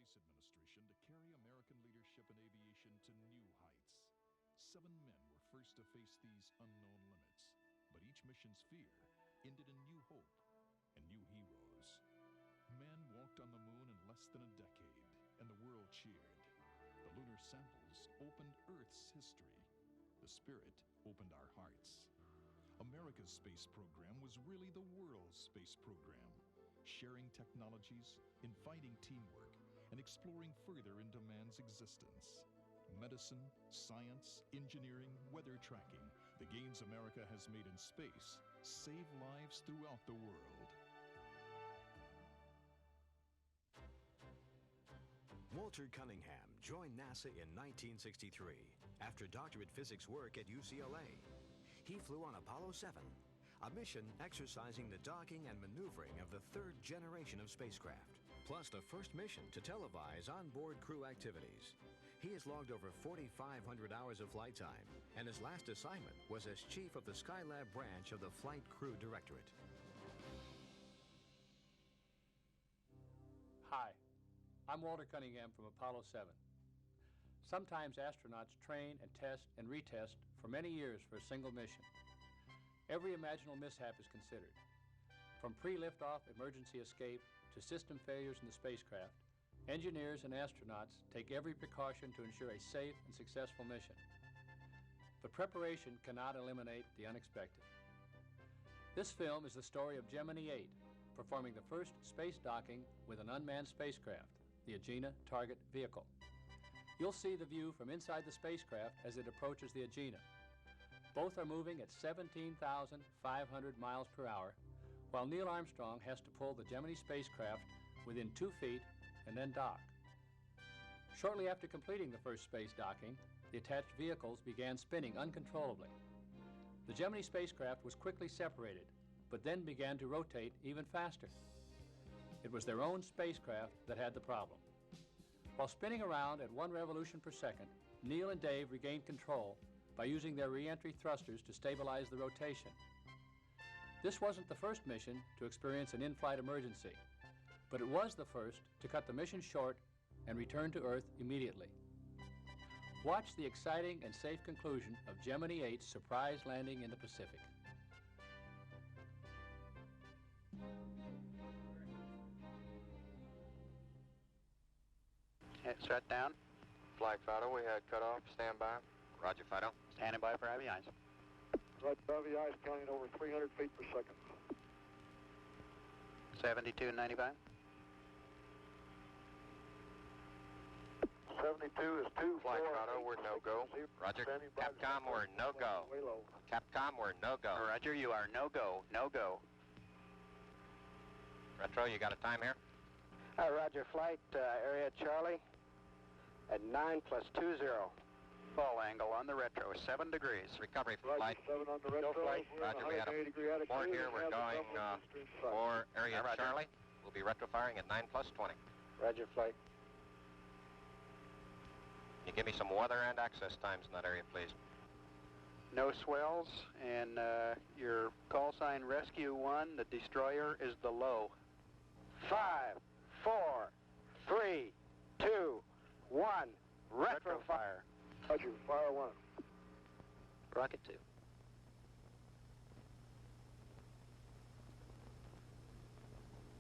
Space Administration to carry American leadership in aviation to new heights. 7 men were first to face these unknown limits, but each mission's fear ended in new hope and new heroes. Man walked on the moon in less than a decade, and the world cheered. The lunar samples opened Earth's history. The Spirit opened our hearts. America's space program was really the world's space program, sharing technologies, inviting teamwork, and exploring further into man's existence. Medicine, science, engineering, weather tracking, the gains America has made in space save lives throughout the world. Walter Cunningham joined NASA in 1963 after doctorate physics work at UCLA. He flew on Apollo 7, a mission exercising the docking and maneuvering of the 3rd generation of spacecraft, plus the first mission to televise onboard crew activities. He has logged over 4,500 hours of flight time, and his last assignment was as chief of the Skylab branch of the Flight Crew Directorate. Hi, I'm Walter Cunningham from Apollo 7. Sometimes astronauts train and test and retest for many years for a single mission. Every imaginable mishap is considered. From pre-liftoff emergency escape to system failures in the spacecraft, engineers and astronauts take every precaution to ensure a safe and successful mission. But preparation cannot eliminate the unexpected. This film is the story of Gemini 8, performing the first space docking with an unmanned spacecraft, the Agena target vehicle. You'll see the view from inside the spacecraft as it approaches the Agena. Both are moving at 17,500 miles per hour, while Neil Armstrong has to pull the Gemini spacecraft within 2 feet and then dock. Shortly after completing the first space docking, the attached vehicles began spinning uncontrollably. The Gemini spacecraft was quickly separated, but then began to rotate even faster. It was their own spacecraft that had the problem. While spinning around at 1 revolution per second, Neil and Dave regained control by using their re-entry thrusters to stabilize the rotation. This wasn't the first mission to experience an in-flight emergency, but it was the first to cut the mission short and return to Earth immediately. Watch the exciting and safe conclusion of Gemini 8's surprise landing in the Pacific. Set down. Flag Fido, we had cut off. Stand by. Roger, Fido. Standing by for heavy ice. Roger, heavy ice counting over 300 feet per second. 72.95. 72 is 2. Flag Fido, we're no-go. Roger. Capcom, we're no-go. Way low. Capcom, we're no-go. Roger, you are no-go, no-go. Retro, you got a time here? Roger, flight area Charlie at 9+20. Full angle on the retro, 7 degrees. Recovery Roger, flight. 7 on the retro. Flight. Roger, we had a board here. We're going for area Roger. Charlie. We'll be retro firing at 9+20. Roger, flight. Can you give me some weather and access times in that area, please? No swells, and your call sign Rescue 1, the destroyer, is the low. 5, 4, 3, 2, 1. Retro fire. Roger, fire 1. Rocket 2.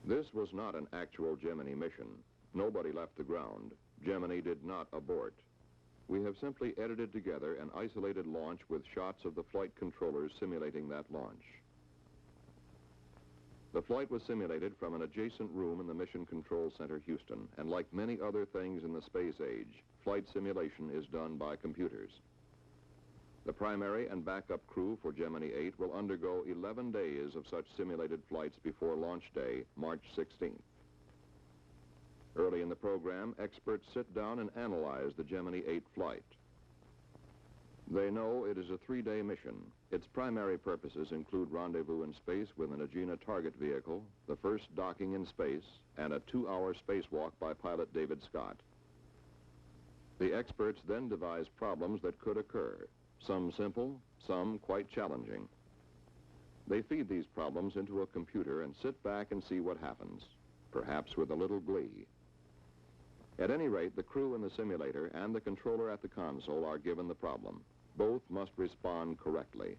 This was not an actual Gemini mission. Nobody left the ground. Gemini did not abort. We have simply edited together an isolated launch with shots of the flight controllers simulating that launch. The flight was simulated from an adjacent room in the Mission Control Center, Houston, and like many other things in the space age, flight simulation is done by computers. The primary and backup crew for Gemini 8 will undergo 11 days of such simulated flights before launch day, March 16th. Early in the program, experts sit down and analyze the Gemini 8 flight. They know it is a 3-day mission. Its primary purposes include rendezvous in space with an Agena target vehicle, the first docking in space, and a 2-hour spacewalk by pilot David Scott. The experts then devise problems that could occur, some simple, some quite challenging. They feed these problems into a computer and sit back and see what happens, perhaps with a little glee. At any rate, the crew in the simulator and the controller at the console are given the problem. Both must respond correctly.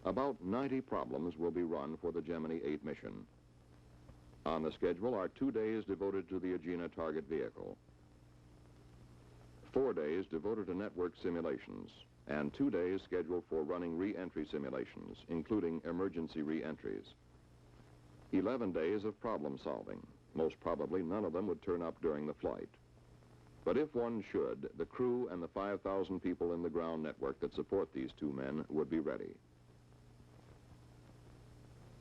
About 90 problems will be run for the Gemini 8 mission. On the schedule are 2 days devoted to the Agena target vehicle, 4 days devoted to network simulations, and 2 days scheduled for running re-entry simulations, including emergency re-entries. 11 days of problem solving. Most probably none of them would turn up during the flight. But if one should, the crew and the 5,000 people in the ground network that support these 2 men would be ready.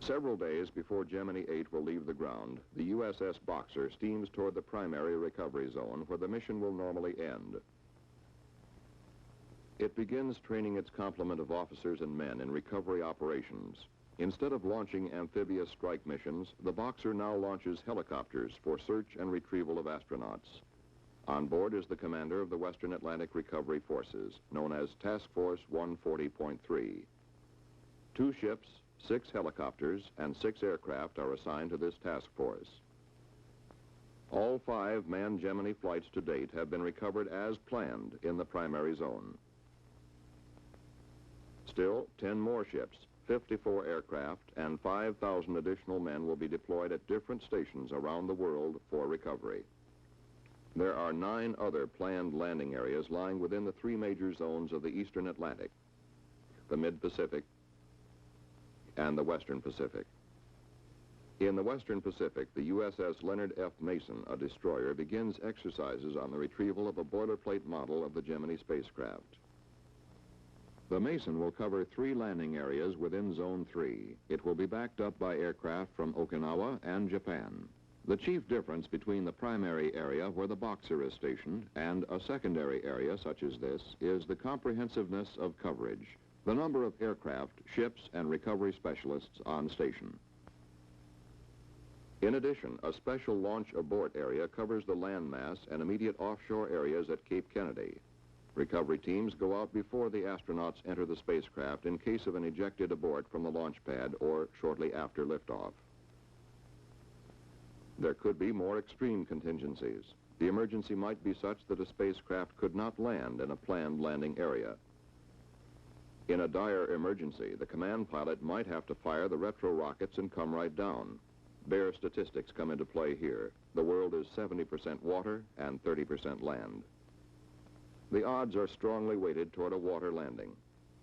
Several days before Gemini 8 will leave the ground, the USS Boxer steams toward the primary recovery zone where the mission will normally end. It begins training its complement of officers and men in recovery operations. Instead of launching amphibious strike missions, the Boxer now launches helicopters for search and retrieval of astronauts. On board is the commander of the Western Atlantic Recovery Forces, known as Task Force 140.3. 2 ships, 6 helicopters, and 6 aircraft are assigned to this task force. All 5 manned Gemini flights to date have been recovered as planned in the primary zone. Still, 10 more ships, 54 aircraft, and 5,000 additional men will be deployed at different stations around the world for recovery. There are 9 other planned landing areas lying within the 3 major zones of the Eastern Atlantic, the Mid-Pacific, and the Western Pacific. In the Western Pacific, the USS Leonard F. Mason, a destroyer, begins exercises on the retrieval of a boilerplate model of the Gemini spacecraft. The Mason will cover 3 landing areas within Zone 3. It will be backed up by aircraft from Okinawa and Japan. The chief difference between the primary area where the Boxer is stationed and a secondary area such as this is the comprehensiveness of coverage, the number of aircraft, ships, and recovery specialists on station. In addition, a special launch abort area covers the landmass and immediate offshore areas at Cape Kennedy. Recovery teams go out before the astronauts enter the spacecraft in case of an ejected abort from the launch pad or shortly after liftoff. There could be more extreme contingencies. The emergency might be such that a spacecraft could not land in a planned landing area. In a dire emergency, the command pilot might have to fire the retro rockets and come right down. Bare statistics come into play here. The world is 70% water and 30% land. The odds are strongly weighted toward a water landing.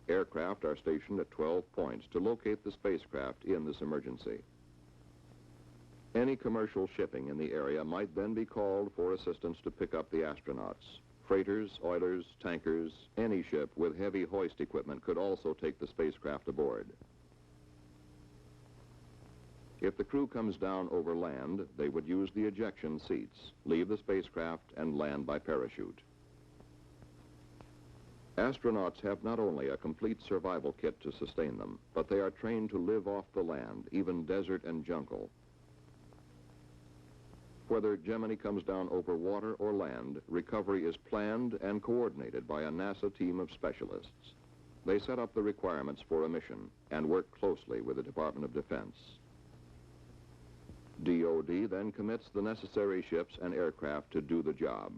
Aircraft are stationed at 12 points to locate the spacecraft in this emergency. Any commercial shipping in the area might then be called for assistance to pick up the astronauts. Freighters, oilers, tankers, any ship with heavy hoist equipment could also take the spacecraft aboard. If the crew comes down over land, they would use the ejection seats, leave the spacecraft, and land by parachute. Astronauts have not only a complete survival kit to sustain them, but they are trained to live off the land, even desert and jungle. Whether Gemini comes down over water or land, recovery is planned and coordinated by a NASA team of specialists. They set up the requirements for a mission and work closely with the Department of Defense. DoD then commits the necessary ships and aircraft to do the job.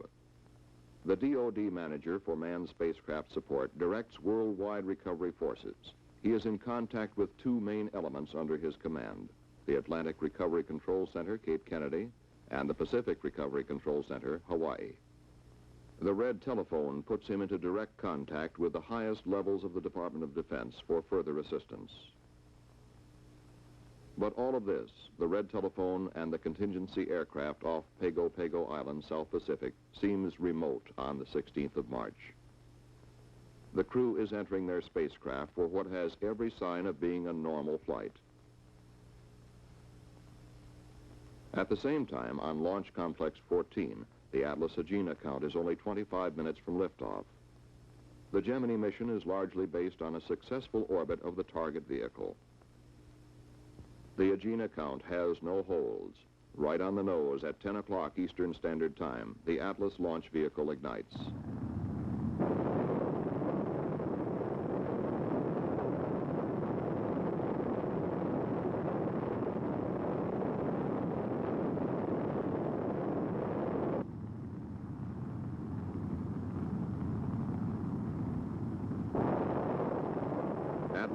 The DoD manager for manned spacecraft support directs worldwide recovery forces. He is in contact with 2 main elements under his command, the Atlantic Recovery Control Center, Cape Kennedy, and the Pacific Recovery Control Center, Hawaii. The red telephone puts him into direct contact with the highest levels of the Department of Defense for further assistance. But all of this, the red telephone and the contingency aircraft off Pago Pago Island, South Pacific, seems remote on the 16th of March. The crew is entering their spacecraft for what has every sign of being a normal flight. At the same time, on Launch Complex 14, the Atlas Agena count is only 25 minutes from liftoff. The Gemini mission is largely based on a successful orbit of the target vehicle. The Agena count has no holes. Right on the nose at 10 o'clock Eastern Standard Time, the Atlas launch vehicle ignites.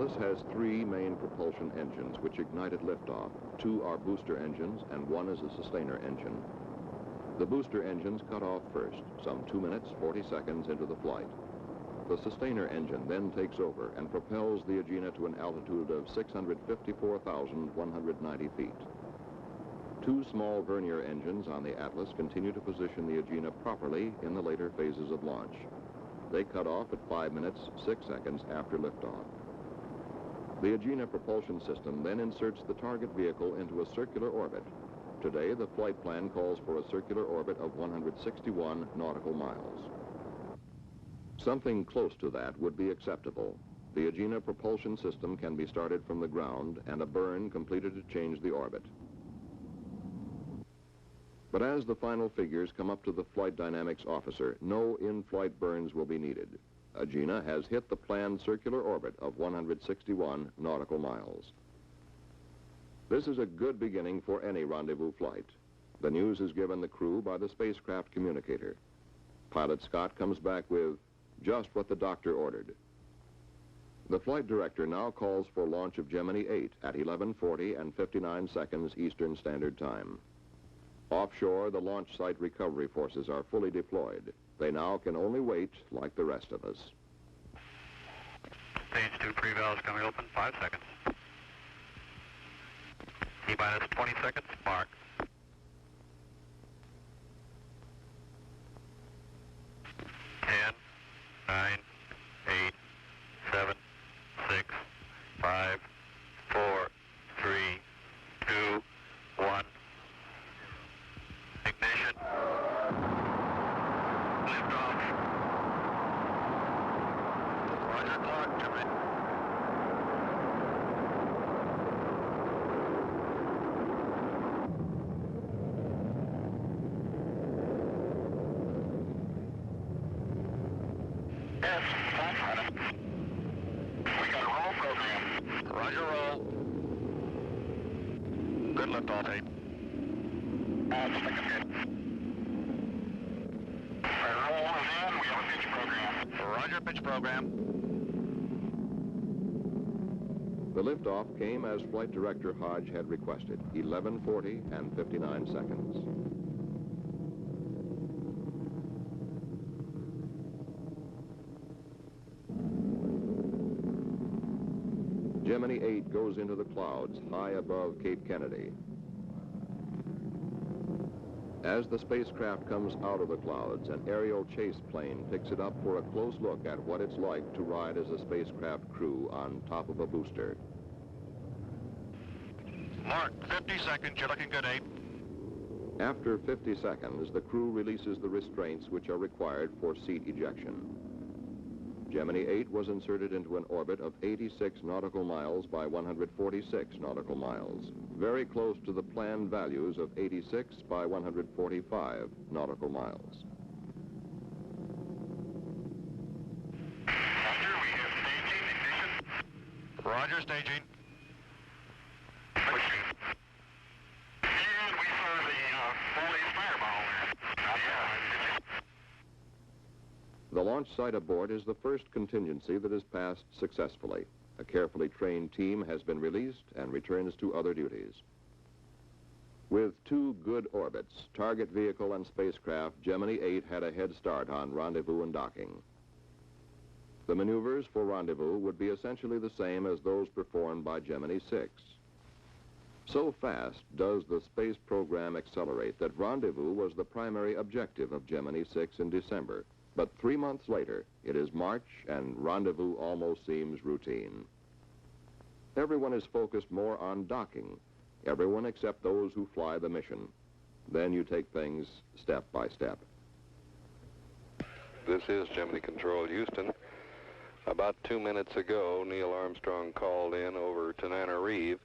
Atlas has 3 main propulsion engines which ignite at liftoff. 2 are booster engines and 1 is a sustainer engine. The booster engines cut off first, some 2 minutes, 40 seconds into the flight. The sustainer engine then takes over and propels the Agena to an altitude of 654,190 feet. 2 small vernier engines on the Atlas continue to position the Agena properly in the later phases of launch. They cut off at 5 minutes, 6 seconds after liftoff. The Agena propulsion system then inserts the target vehicle into a circular orbit. Today, the flight plan calls for a circular orbit of 161 nautical miles. Something close to that would be acceptable. The Agena propulsion system can be started from the ground and a burn completed to change the orbit. But as the final figures come up to the flight dynamics officer, no in-flight burns will be needed. Agena has hit the planned circular orbit of 161 nautical miles. This is a good beginning for any rendezvous flight. The news is given the crew by the spacecraft communicator. Pilot Scott comes back with just what the doctor ordered. The flight director now calls for launch of Gemini 8 at 11:40 and 59 seconds Eastern Standard Time. Offshore, the launch site recovery forces are fully deployed. They now can only wait like the rest of us. Stage 2 pre-valves coming open, 5 seconds. T-minus 20 seconds, mark. 10, 9, 8, 7, 6, 5, 4, 3, 2, 1. Ignition. Liftoff. Roger, clock, Gemini. Yes, fine, we got a roll program. Roger, roll. Good liftoff, 8. That's looking good. Our roll is in. We have a pitch program. Roger, pitch program. The liftoff came as Flight Director Hodge had requested, 11:40 and 59 seconds. Gemini 8 goes into the clouds high above Cape Kennedy. As the spacecraft comes out of the clouds, an aerial chase plane picks it up for a close look at what it's like to ride as a spacecraft crew on top of a booster. Mark, 50 seconds. You're looking good, 8. After 50 seconds, the crew releases the restraints which are required for seat ejection. Gemini 8 was inserted into an orbit of 86 nautical miles by 146 nautical miles, very close to the planned values of 86 by 145 nautical miles. Roger, we have staging, ignition. Roger, staging. Pushing. And we saw the Foley's fireball there. The launch site abort is the first contingency that is passed successfully. A carefully trained team has been released and returns to other duties. With 2 good orbits, target vehicle and spacecraft, Gemini 8 had a head start on rendezvous and docking. The maneuvers for rendezvous would be essentially the same as those performed by Gemini 6. So fast does the space program accelerate that rendezvous was the primary objective of Gemini 6 in December. But 3 months later, it is March, and rendezvous almost seems routine. Everyone is focused more on docking, everyone except those who fly the mission. Then you take things step by step. This is Gemini Control, Houston. About 2 minutes ago, Neil Armstrong called in over Tananarive,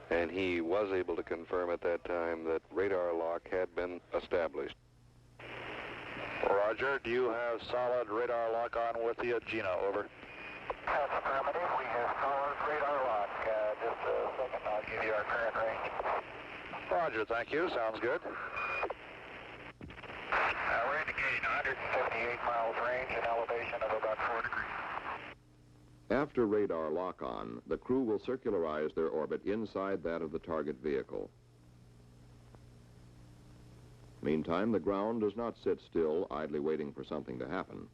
and he was able to confirm at that time that radar lock had been established. Roger, do you have solid radar lock on with the Agena, over? That's affirmative. We have solid radar lock. Just a second, I'll give you our current range. Roger, thank you. Sounds good. We're indicating 158 miles range and elevation of about 4 degrees. After radar lock-on, the crew will circularize their orbit inside that of the target vehicle. Meantime, the ground does not sit still, idly waiting for something to happen.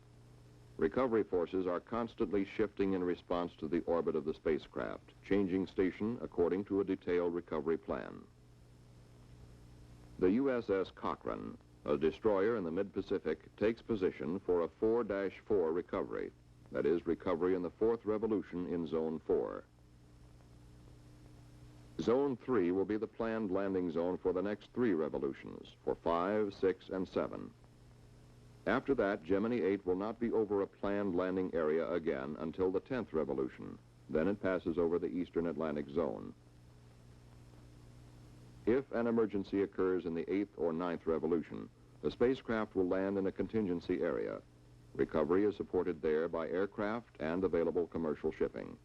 Recovery forces are constantly shifting in response to the orbit of the spacecraft, changing station according to a detailed recovery plan. The USS Cochrane, a destroyer in the mid-Pacific, takes position for a 4-4 recovery. That is, recovery in the 4th revolution in Zone 4. Zone 3 will be the planned landing zone for the next 3 revolutions, for 5, 6, and 7. After that, Gemini 8 will not be over a planned landing area again until the 10th revolution. Then it passes over the Eastern Atlantic Zone. If an emergency occurs in the 8th or 9th revolution, the spacecraft will land in a contingency area. Recovery is supported there by aircraft and available commercial shipping.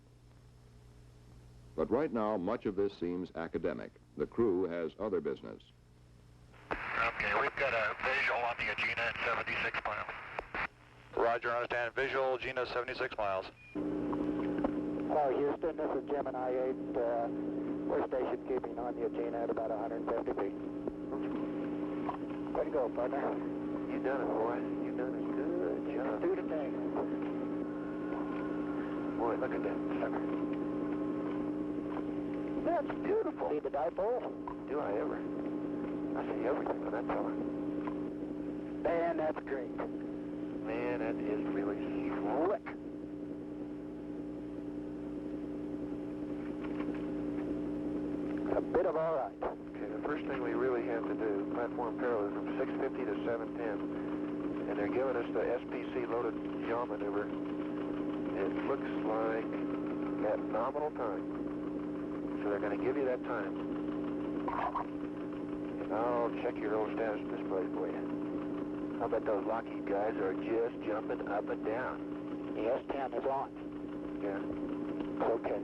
But right now, much of this seems academic. The crew has other business. Okay, we've got a visual on the Agena at 76 miles. Roger, understand. Visual, Gina, 76 miles. Hello, Houston. This is Gemini 8. We're station keeping on the Agena at about 150 feet. Way to go, partner. You done it, boy. You done a good job. Do the thing. Boy, look at that sucker. That's beautiful. See the dipole? Do I ever? I see everything on that fella. Man, that's great. Man, that is really Slick. A bit of all right. Okay, the first thing we really have to do, platform parallelism, 650 to 710, and they're giving us the SPC loaded yaw maneuver. It looks like at nominal time. So they're going to give you that time. And I'll check your little status display for you. I'll bet those Lockheed guys are just jumping up and down. The S10 is on. Yeah. Okay.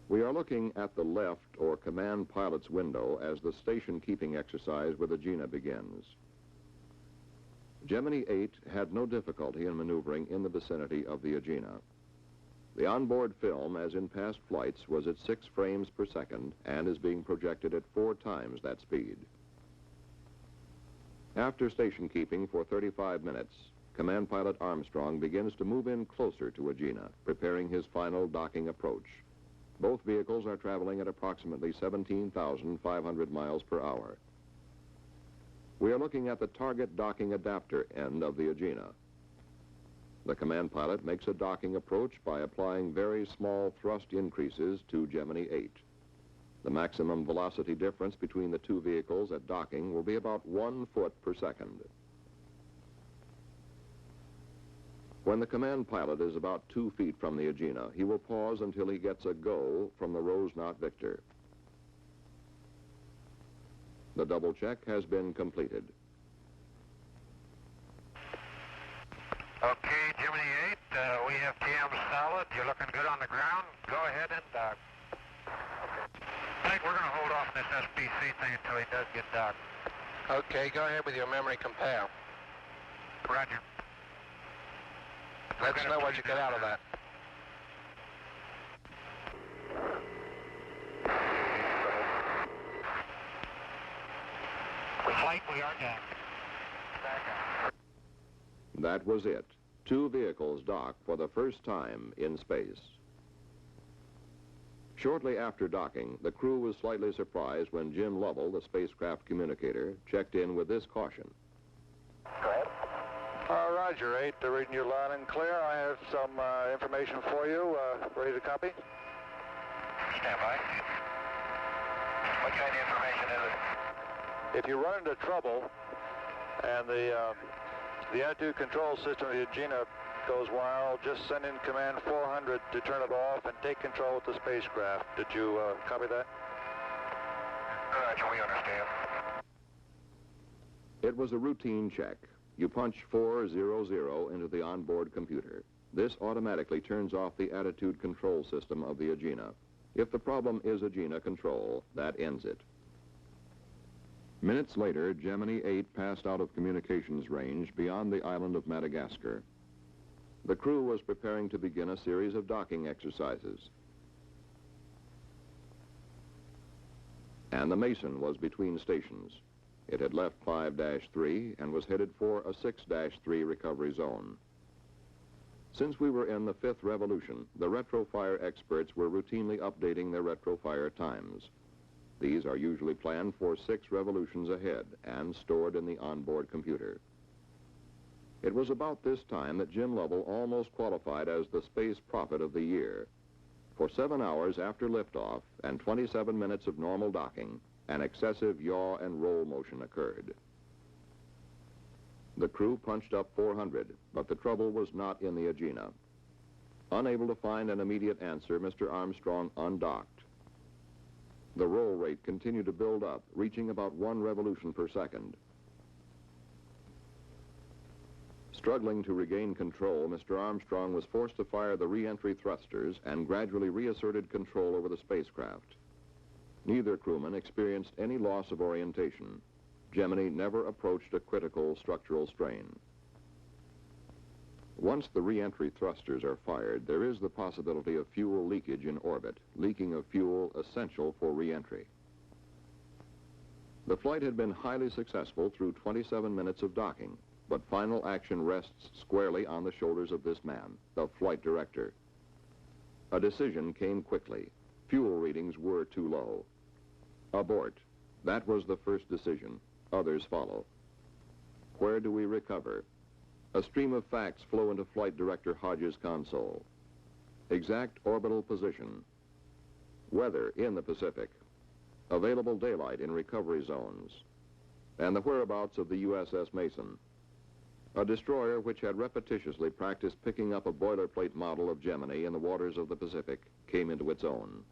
We are looking at the left or command pilot's window as the station keeping exercise with Agena begins. Gemini 8 had no difficulty in maneuvering in the vicinity of the Agena. The onboard film, as in past flights, was at 6 frames per second and is being projected at 4 times that speed. After station keeping for 35 minutes, Command Pilot Armstrong begins to move in closer to Agena, preparing his final docking approach. Both vehicles are traveling at approximately 17,500 miles per hour. We are looking at the target docking adapter end of the Agena. The command pilot makes a docking approach by applying very small thrust increases to Gemini 8. The maximum velocity difference between the 2 vehicles at docking will be about 1 foot per second. When the command pilot is about 2 feet from the Agena, he will pause until he gets a go from the Rose-Knot Victor. The double check has been completed. Okay, Gemini 8, we have TM solid. You're looking good on the ground. Go ahead and dock. I think we're going to hold off on this SPC thing until he does get docked. Okay, go ahead with your memory compare. Roger. Let us know what you get out of that. Flight, we are down. That was it. 2 vehicles dock for the first time in space. Shortly after docking, the crew was slightly surprised when Jim Lovell, the spacecraft communicator, checked in with this caution. Go ahead. Roger, 8, reading you loud and clear. I have some information for you. Ready to copy? Stand by. What kind of information is it? If you run into trouble and the attitude control system of the Agena goes wild, just send in command 400 to turn it off and take control of the spacecraft. Did you copy that? Roger, we understand. It was a routine check. You punch 400 into the onboard computer. This automatically turns off the attitude control system of the Agena. If the problem is Agena control, that ends it. Minutes later, Gemini 8 passed out of communications range beyond the island of Madagascar. The crew was preparing to begin a series of docking exercises. And the Mason was between stations. It had left 5-3 and was headed for a 6-3 recovery zone. Since we were in the 5th revolution, the retrofire experts were routinely updating their retrofire times. These are usually planned for 6 revolutions ahead and stored in the onboard computer. It was about this time that Jim Lovell almost qualified as the space prophet of the year. For 7 hours after liftoff and 27 minutes of normal docking, an excessive yaw and roll motion occurred. The crew punched up 400, but the trouble was not in the Agena. Unable to find an immediate answer, Mr. Armstrong undocked. The roll rate continued to build up, reaching about 1 revolution per second. Struggling to regain control, Mr. Armstrong was forced to fire the re-entry thrusters and gradually reasserted control over the spacecraft. Neither crewman experienced any loss of orientation. Gemini never approached a critical structural strain. Once the re-entry thrusters are fired, there is the possibility of fuel leakage in orbit, leaking of fuel essential for re-entry. The flight had been highly successful through 27 minutes of docking, but final action rests squarely on the shoulders of this man, the flight director. A decision came quickly. Fuel readings were too low. Abort. That was the first decision. Others follow. Where do we recover? A stream of facts flow into Flight Director Hodges' console. Exact orbital position. Weather in the Pacific. Available daylight in recovery zones. And the whereabouts of the USS Mason. A destroyer which had repetitiously practiced picking up a boilerplate model of Gemini in the waters of the Pacific came into its own.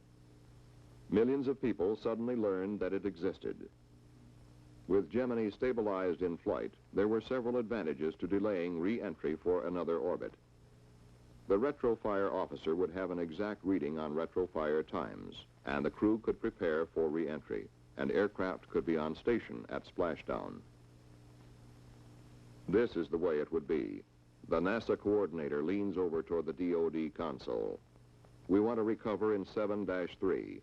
Millions of people suddenly learned that it existed. With Gemini stabilized in flight, there were several advantages to delaying re-entry for another orbit. The retrofire officer would have an exact reading on retrofire times, and the crew could prepare for re-entry, and aircraft could be on station at splashdown. This is the way it would be. The NASA coordinator leans over toward the DoD console. We want to recover in 7-3.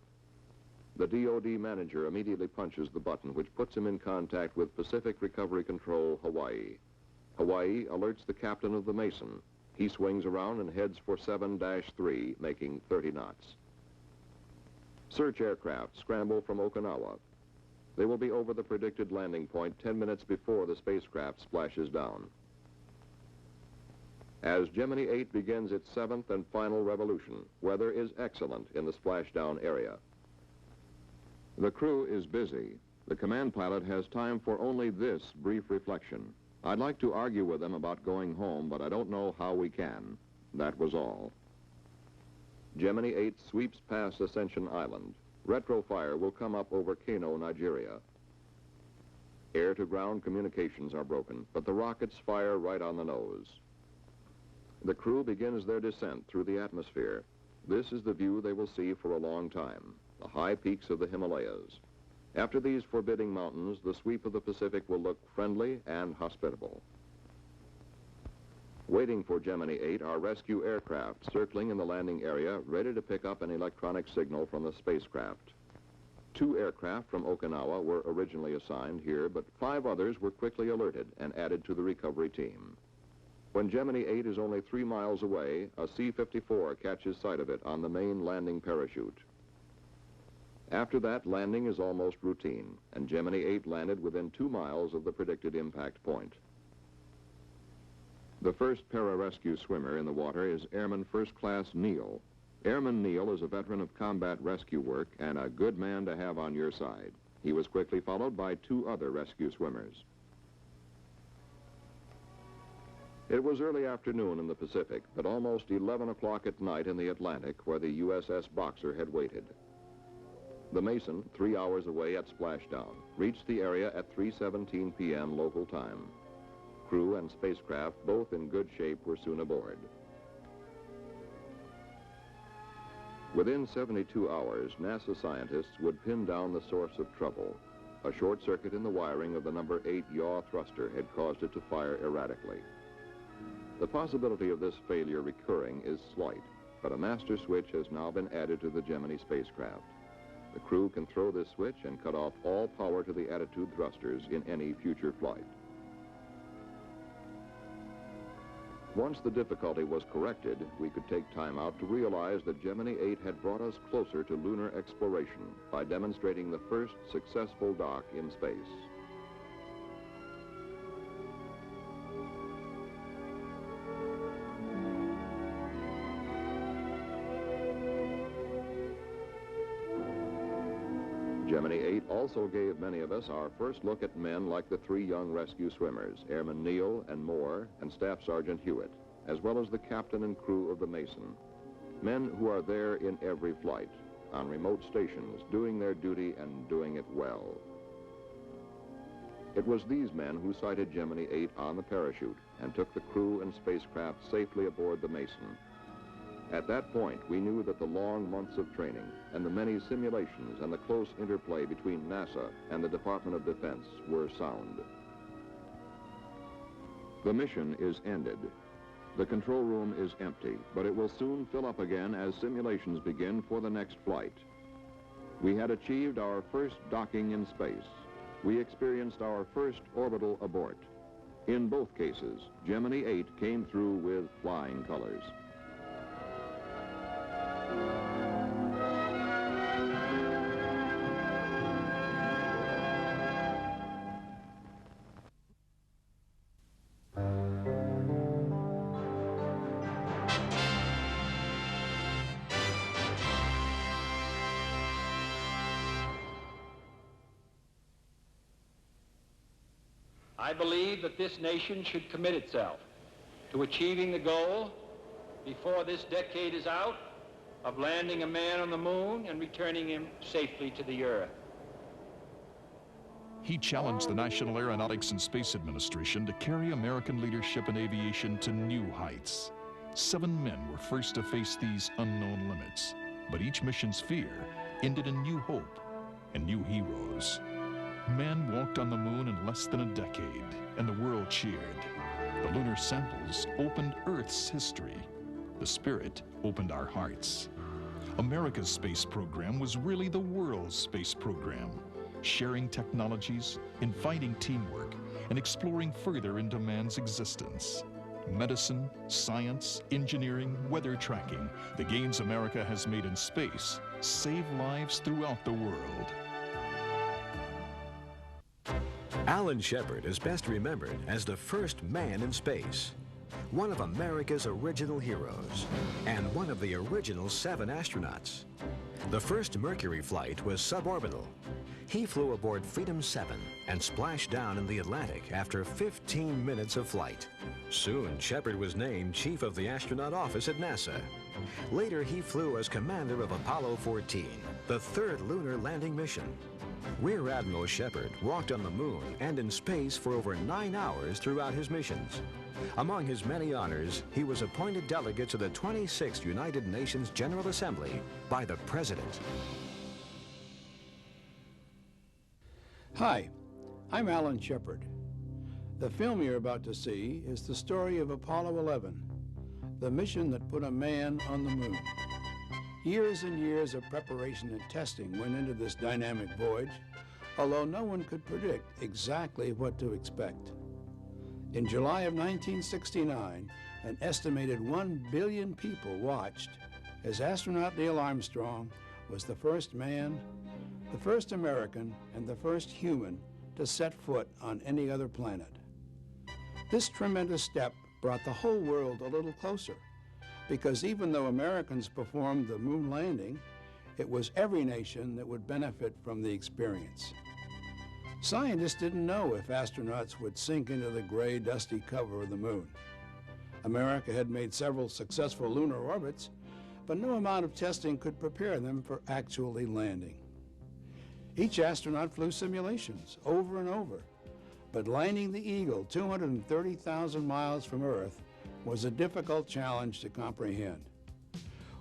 The DoD manager immediately punches the button, which puts him in contact with Pacific Recovery Control, Hawaii. Hawaii alerts the captain of the Mason. He swings around and heads for 7-3, making 30 knots. Search aircraft scramble from Okinawa. They will be over the predicted landing point 10 minutes before the spacecraft splashes down. As Gemini 8 begins its 7th and final revolution, weather is excellent in the splashdown area. The crew is busy. The command pilot has time for only this brief reflection. I'd like to argue with them about going home, but I don't know how we can. That was all. Gemini 8 sweeps past Ascension Island. Retrofire will come up over Kano, Nigeria. Air-to-ground communications are broken, but the rockets fire right on the nose. The crew begins their descent through the atmosphere. This is the view they will see for a long time. The high peaks of the Himalayas. After these forbidding mountains, the sweep of the Pacific will look friendly and hospitable. Waiting for Gemini 8 are rescue aircraft circling in the landing area, ready to pick up an electronic signal from the spacecraft. 2 aircraft from Okinawa were originally assigned here, but 5 others were quickly alerted and added to the recovery team. When Gemini 8 is only 3 miles away, a C-54 catches sight of it on the main landing parachute. After that, landing is almost routine, and Gemini 8 landed within 2 miles of the predicted impact point. The first pararescue swimmer in the water is Airman First Class Neal. Airman Neal is a veteran of combat rescue work and a good man to have on your side. He was quickly followed by 2 other rescue swimmers. It was early afternoon in the Pacific, but almost 11 o'clock at night in the Atlantic, where the USS Boxer had waited. The Mason, 3 hours away at splashdown, reached the area at 3:17 p.m. local time. Crew and spacecraft, both in good shape, were soon aboard. Within 72 hours, NASA scientists would pin down the source of trouble. A short circuit in the wiring of the number 8 yaw thruster had caused it to fire erratically. The possibility of this failure recurring is slight, but a master switch has now been added to the Gemini spacecraft. The crew can throw this switch and cut off all power to the attitude thrusters in any future flight. Once the difficulty was corrected, we could take time out to realize that Gemini 8 had brought us closer to lunar exploration by demonstrating the first successful dock in space. Gemini 8 also gave many of us our first look at men like the three young rescue swimmers, Airman Neal and Moore and Staff Sergeant Hewitt, as well as the captain and crew of the Mason. Men who are there in every flight, on remote stations, doing their duty and doing it well. It was these men who sighted Gemini 8 on the parachute and took the crew and spacecraft safely aboard the Mason. At that point, we knew that the long months of training and the many simulations and the close interplay between NASA and the Department of Defense were sound. The mission is ended. The control room is empty, but it will soon fill up again as simulations begin for the next flight. We had achieved our first docking in space. We experienced our first orbital abort. In both cases, Gemini 8 came through with flying colors. I believe that this nation should commit itself to achieving the goal, before this decade is out, of landing a man on the moon and returning him safely to the Earth. He challenged the National Aeronautics and Space Administration to carry American leadership in aviation to new heights. 7 men were first to face these unknown limits, but each mission's fear ended in new hope and new heroes. Man walked on the moon in less than a decade, and the world cheered. The lunar samples opened Earth's history. The Spirit opened our hearts. America's space program was really the world's space program, sharing technologies, inviting teamwork, and exploring further into man's existence. Medicine, science, engineering, weather tracking, the gains America has made in space save lives throughout the world. Alan Shepard is best remembered as the first man in space, one of America's original heroes, and one of the original 7 astronauts. The first Mercury flight was suborbital. He flew aboard Freedom 7 and splashed down in the Atlantic after 15 minutes of flight. Soon, Shepard was named Chief of the Astronaut Office at NASA. Later, he flew as commander of Apollo 14, the 3rd lunar landing mission. Rear Admiral Shepard walked on the moon and in space for over 9 hours throughout his missions. Among his many honors, he was appointed delegate to the 26th United Nations General Assembly by the President. Hi, I'm Alan Shepard. The film you're about to see is the story of Apollo 11, the mission that put a man on the moon. Years and years of preparation and testing went into this dynamic voyage, although no one could predict exactly what to expect. In July of 1969, an estimated 1 billion people watched as astronaut Neil Armstrong was the first man, the first American, and the first human to set foot on any other planet. This tremendous step brought the whole world a little closer, because even though Americans performed the moon landing, it was every nation that would benefit from the experience. Scientists didn't know if astronauts would sink into the gray, dusty cover of the moon. America had made several successful lunar orbits, but no amount of testing could prepare them for actually landing. Each astronaut flew simulations over and over, but landing the Eagle 230,000 miles from Earth was a difficult challenge to comprehend.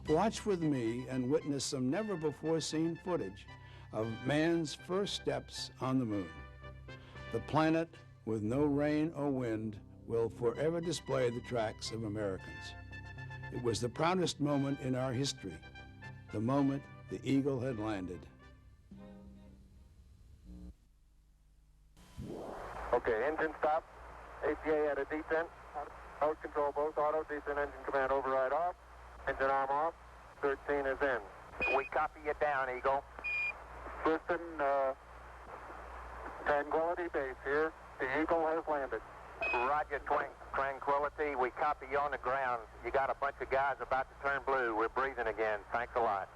Watch with me and witness some never-before-seen footage of man's first steps on the moon. The planet, with no rain or wind, will forever display the tracks of Americans. It was the proudest moment in our history, the moment the Eagle had landed. Okay, engine stop. APA at a descent. Mode control both auto, descent engine command override off. Engine arm off. 13 is in. We copy you down, Eagle. Houston, Tranquility Base here. The Eagle has landed. Roger, Tranquility. We copy you on the ground. You got a bunch of guys about to turn blue. We're breathing again. Thanks a lot.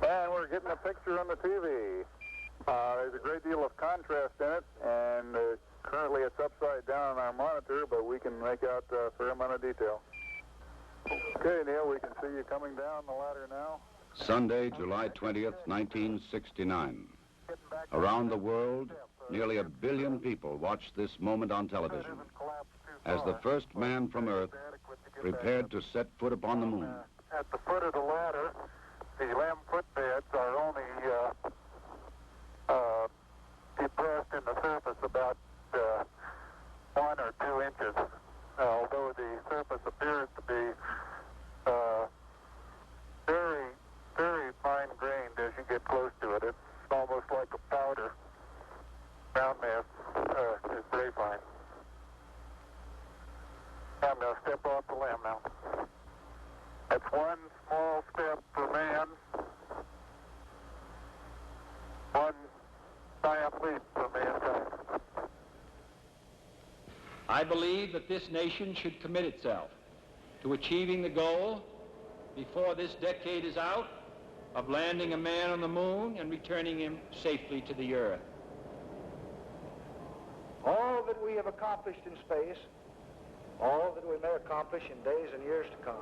And we're getting a picture on the TV. There's a great deal of contrast in it, and currently it's upside down on our monitor, but we can make out a fair amount of detail. Okay, Neil, we can see you coming down the ladder now. Sunday, July 20th, 1969. Around the world, nearly 1 billion people watched this moment on television as the first man from Earth prepared to set foot upon the moon. At the foot of the ladder, the 11-foot beds are only depressed in the surface about 1 or 2 inches, although the surface appears to be very, very fine-grained as you get close to it. It's almost like a powder. Ground mass is very fine. I'm going to step off the limb now. That's one small step for man, one giant leap for mankind. I believe that this nation should commit itself to achieving the goal before this decade is out of landing a man on the moon and returning him safely to the Earth. All that we have accomplished in space, all that we may accomplish in days and years to come,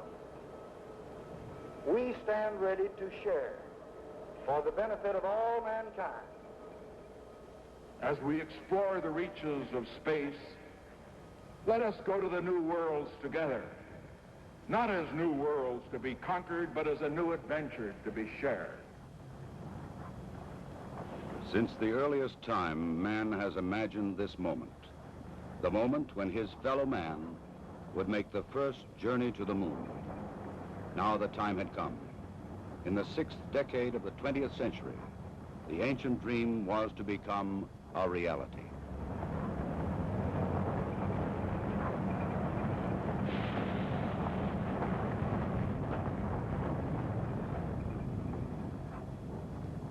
we stand ready to share for the benefit of all mankind. As we explore the reaches of space, let us go to the new worlds together, not as new worlds to be conquered, but as a new adventure to be shared. Since the earliest time, man has imagined this moment, the moment when his fellow man would make the first journey to the moon. Now the time had come. In the 6th decade of the 20th century, the ancient dream was to become a reality.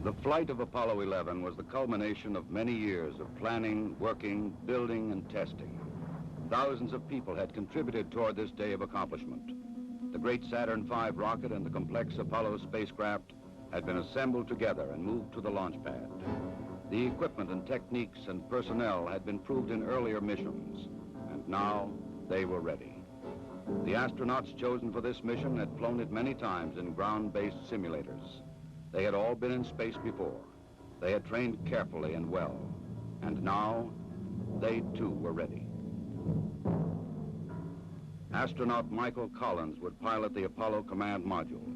The flight of Apollo 11 was the culmination of many years of planning, working, building, and testing. Thousands of people had contributed toward this day of accomplishment. The great Saturn V rocket and the complex Apollo spacecraft had been assembled together and moved to the launch pad. The equipment and techniques and personnel had been proved in earlier missions, and now they were ready. The astronauts chosen for this mission had flown it many times in ground-based simulators. They had all been in space before. They had trained carefully and well, and now they too were ready. Astronaut Michael Collins would pilot the Apollo command module.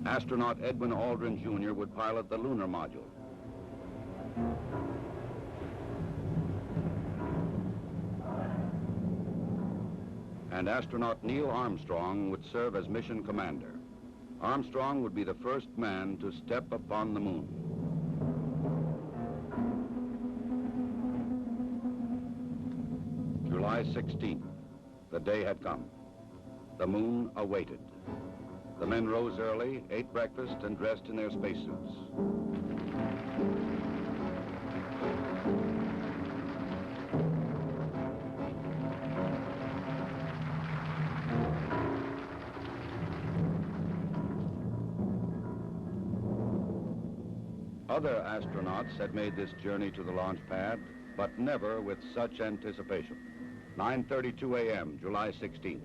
Astronaut Edwin Aldrin Jr. would pilot the lunar module. And astronaut Neil Armstrong would serve as mission commander. Armstrong would be the first man to step upon the moon. July 16th, the day had come. The moon awaited. The men rose early, ate breakfast, and dressed in their spacesuits. Other astronauts had made this journey to the launch pad, but never with such anticipation. 9:32 a.m., July 16th.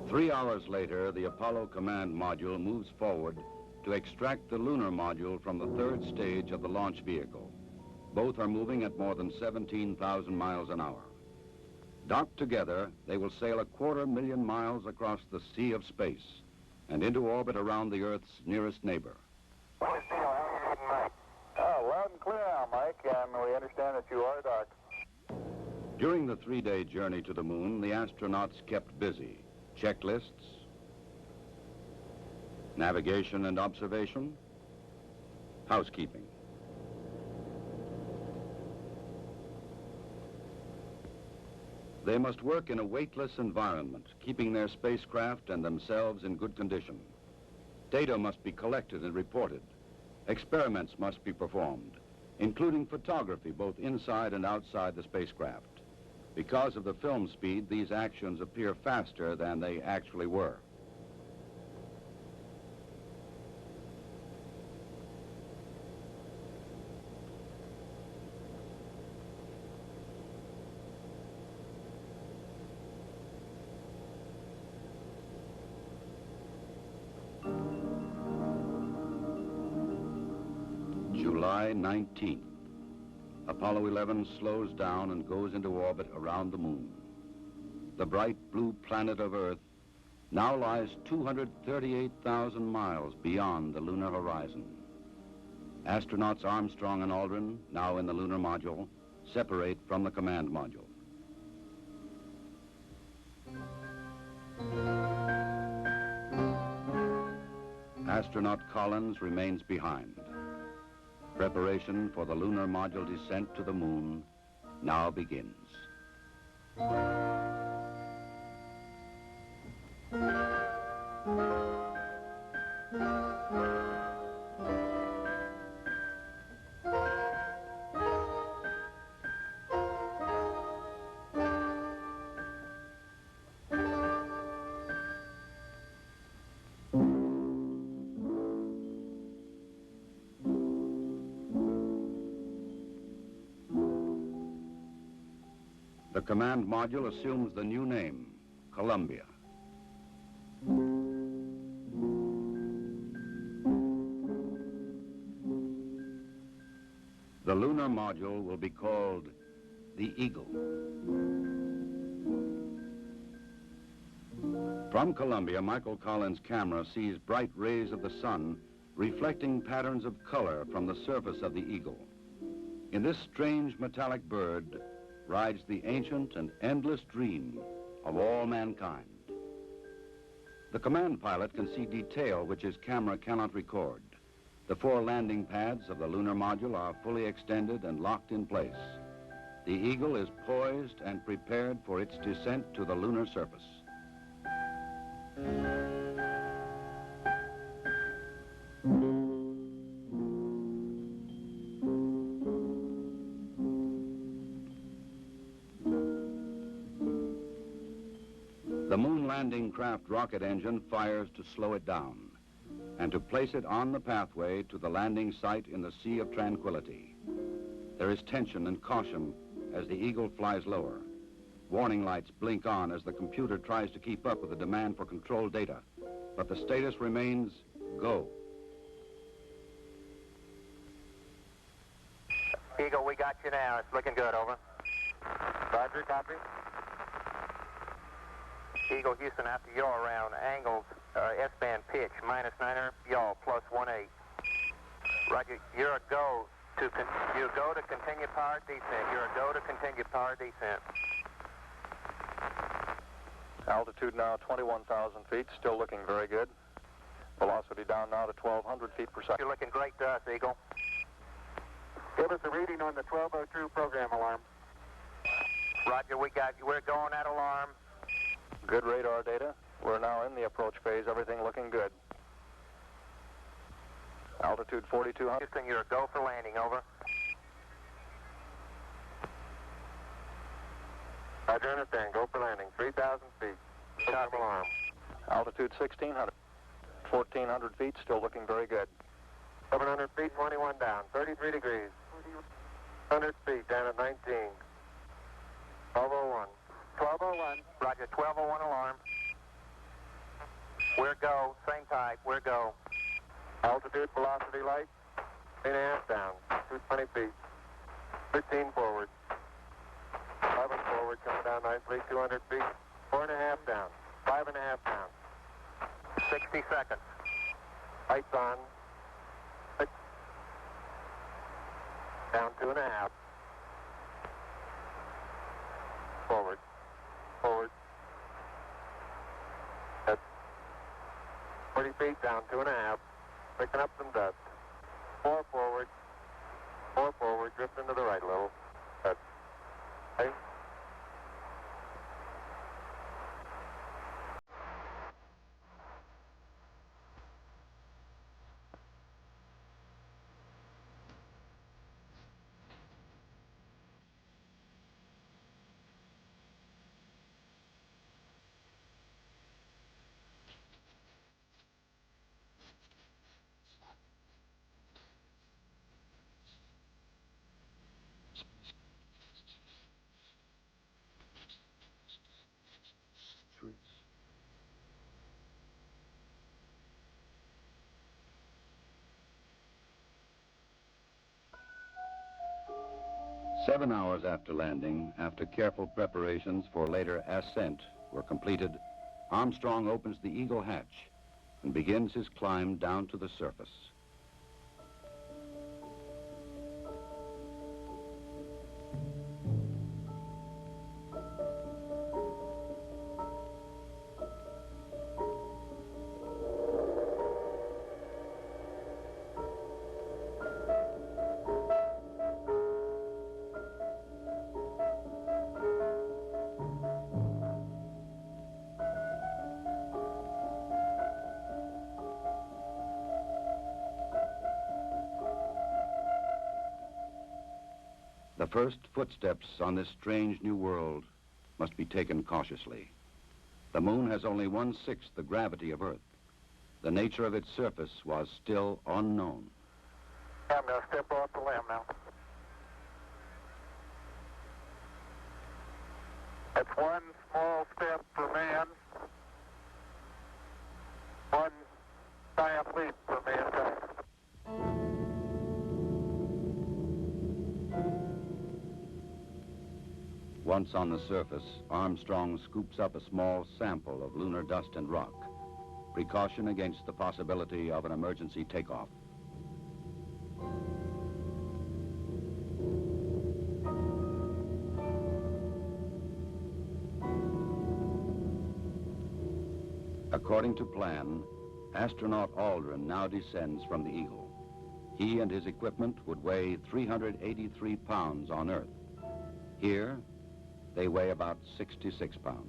3 hours later, the Apollo command module moves forward to extract the lunar module from the third stage of the launch vehicle. Both are moving at more than 17,000 miles an hour. Docked together, they will sail 250,000 miles across the sea of space and into orbit around the Earth's nearest neighbor. Loud and clear now, Mike, and we understand that you are docked. During the 3-day journey to the moon, the astronauts kept busy. Checklists, navigation and observation, housekeeping. They must work in a weightless environment, keeping their spacecraft and themselves in good condition. Data must be collected and reported. Experiments must be performed, including photography both inside and outside the spacecraft. Because of the film speed, these actions appear faster than they actually were. July 19th. Apollo 11 slows down and goes into orbit around the moon. The bright blue planet of Earth now lies 238,000 miles beyond the lunar horizon. Astronauts Armstrong and Aldrin, now in the lunar module, separate from the command module. Astronaut Collins remains behind. Preparation for the lunar module descent to the moon now begins. The command module assumes the new name, Columbia. The lunar module will be called the Eagle. From Columbia, Michael Collins' camera sees bright rays of the sun reflecting patterns of color from the surface of the Eagle. In this strange metallic bird rides the ancient and endless dream of all mankind. The command pilot can see detail which his camera cannot record. The 4 landing pads of the lunar module are fully extended and locked in place. The Eagle is poised and prepared for its descent to the lunar surface. The moon landing craft rocket engine fires to slow it down and to place it on the pathway to the landing site in the Sea of Tranquility. There is tension and caution as the Eagle flies lower. Warning lights blink on as the computer tries to keep up with the demand for control data, but the status remains go. Eagle, we got you now. It's looking good, over. Roger, copy. Eagle, Houston, after yaw around, angled S-band pitch, -9er, yaw, +18. Roger, you're a go to continue power descent. You're a go to continue power descent. Altitude now 21,000 feet, still looking very good. Velocity down now to 1,200 feet per second. You're looking great to us, Eagle. Give us a reading on the 1202 program alarm. Roger, we got you. We're going at alarm. Good radar data. We're now in the approach phase, everything looking good. Altitude 4,200. Houston, you're a go for landing, over. Roger, understand. Go for landing. 3,000 feet. Copy. Alarm. Altitude 1,600. 1,400 feet, still looking very good. 700 feet, 21 down. 33 degrees. 100 feet, down at 19. 1201. 1201. Roger, 1201 alarm. We're go, same type, we're go. Altitude, velocity, light. 8.5 down, 220 feet. 15 forward. 11 forward, coming down nicely, 200 feet. 4.5 down, 5.5 down. 60 seconds. Lights on. 6. Down 2.5. Forward. Forward. That's 40 feet down 2.5. Picking up some dust. 4 forward. 4 forward. Drifting to the right a little. That's 8. Seven hours after landing, after careful preparations for later ascent were completed, Armstrong opens the Eagle hatch and begins his climb down to the surface. The first footsteps on this strange new world must be taken cautiously. The moon has only 1/6 the gravity of Earth. The nature of its surface was still unknown. I'm going to step off the limb now. That's one small step for man, one giant leap for mankind. Once on the surface, Armstrong scoops up a small sample of lunar dust and rock, precaution against the possibility of an emergency takeoff. According to plan, astronaut Aldrin now descends from the Eagle. He and his equipment would weigh 383 pounds on Earth. Here, they weigh about 66 pounds.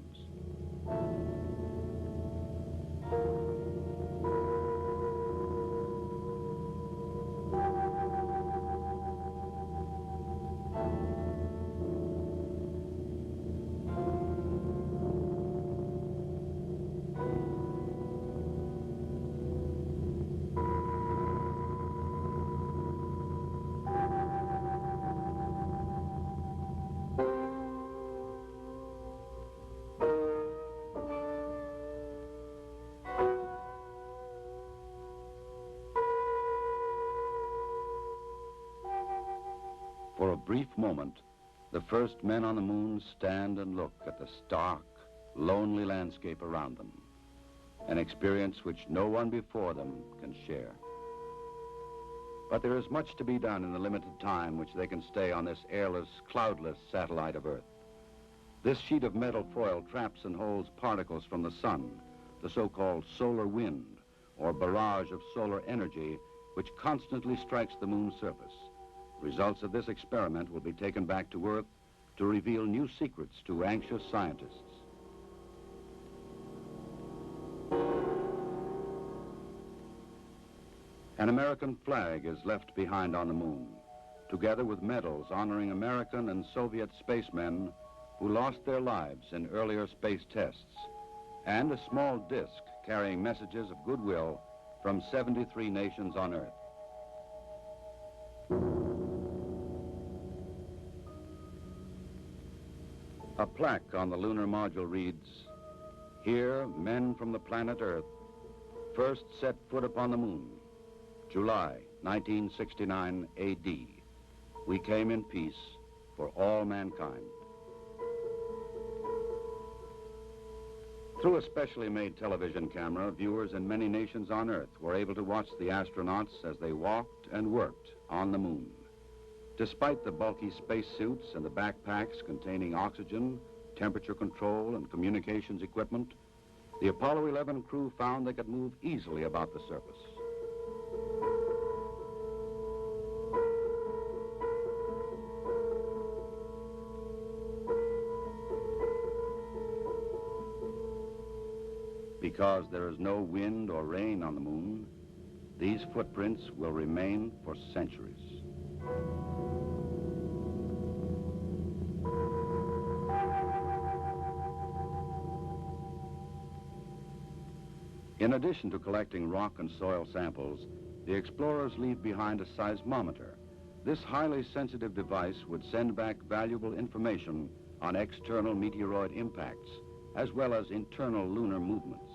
For a brief moment, the first men on the moon stand and look at the stark, lonely landscape around them, an experience which no one before them can share. But there is much to be done in the limited time which they can stay on this airless, cloudless satellite of Earth. This sheet of metal foil traps and holds particles from the sun, the so-called solar wind, or barrage of solar energy, which constantly strikes the moon's surface. Results of this experiment will be taken back to Earth to reveal new secrets to anxious scientists. An American flag is left behind on the moon, together with medals honoring American and Soviet spacemen who lost their lives in earlier space tests, and a small disc carrying messages of goodwill from 73 nations on Earth. A plaque on the lunar module reads, "Here, men from the planet Earth first set foot upon the moon, July 1969 A.D. We came in peace for all mankind. Through a specially made television camera, viewers in many nations on Earth were able to watch the astronauts as they walked and worked on the moon. Despite the bulky spacesuits and the backpacks containing oxygen, temperature control, and communications equipment, the Apollo 11 crew found they could move easily about the surface. Because there is no wind or rain on the moon, these footprints will remain for centuries. In addition to collecting rock and soil samples, the explorers leave behind a seismometer. This highly sensitive device would send back valuable information on external meteoroid impacts, as well as internal lunar movements.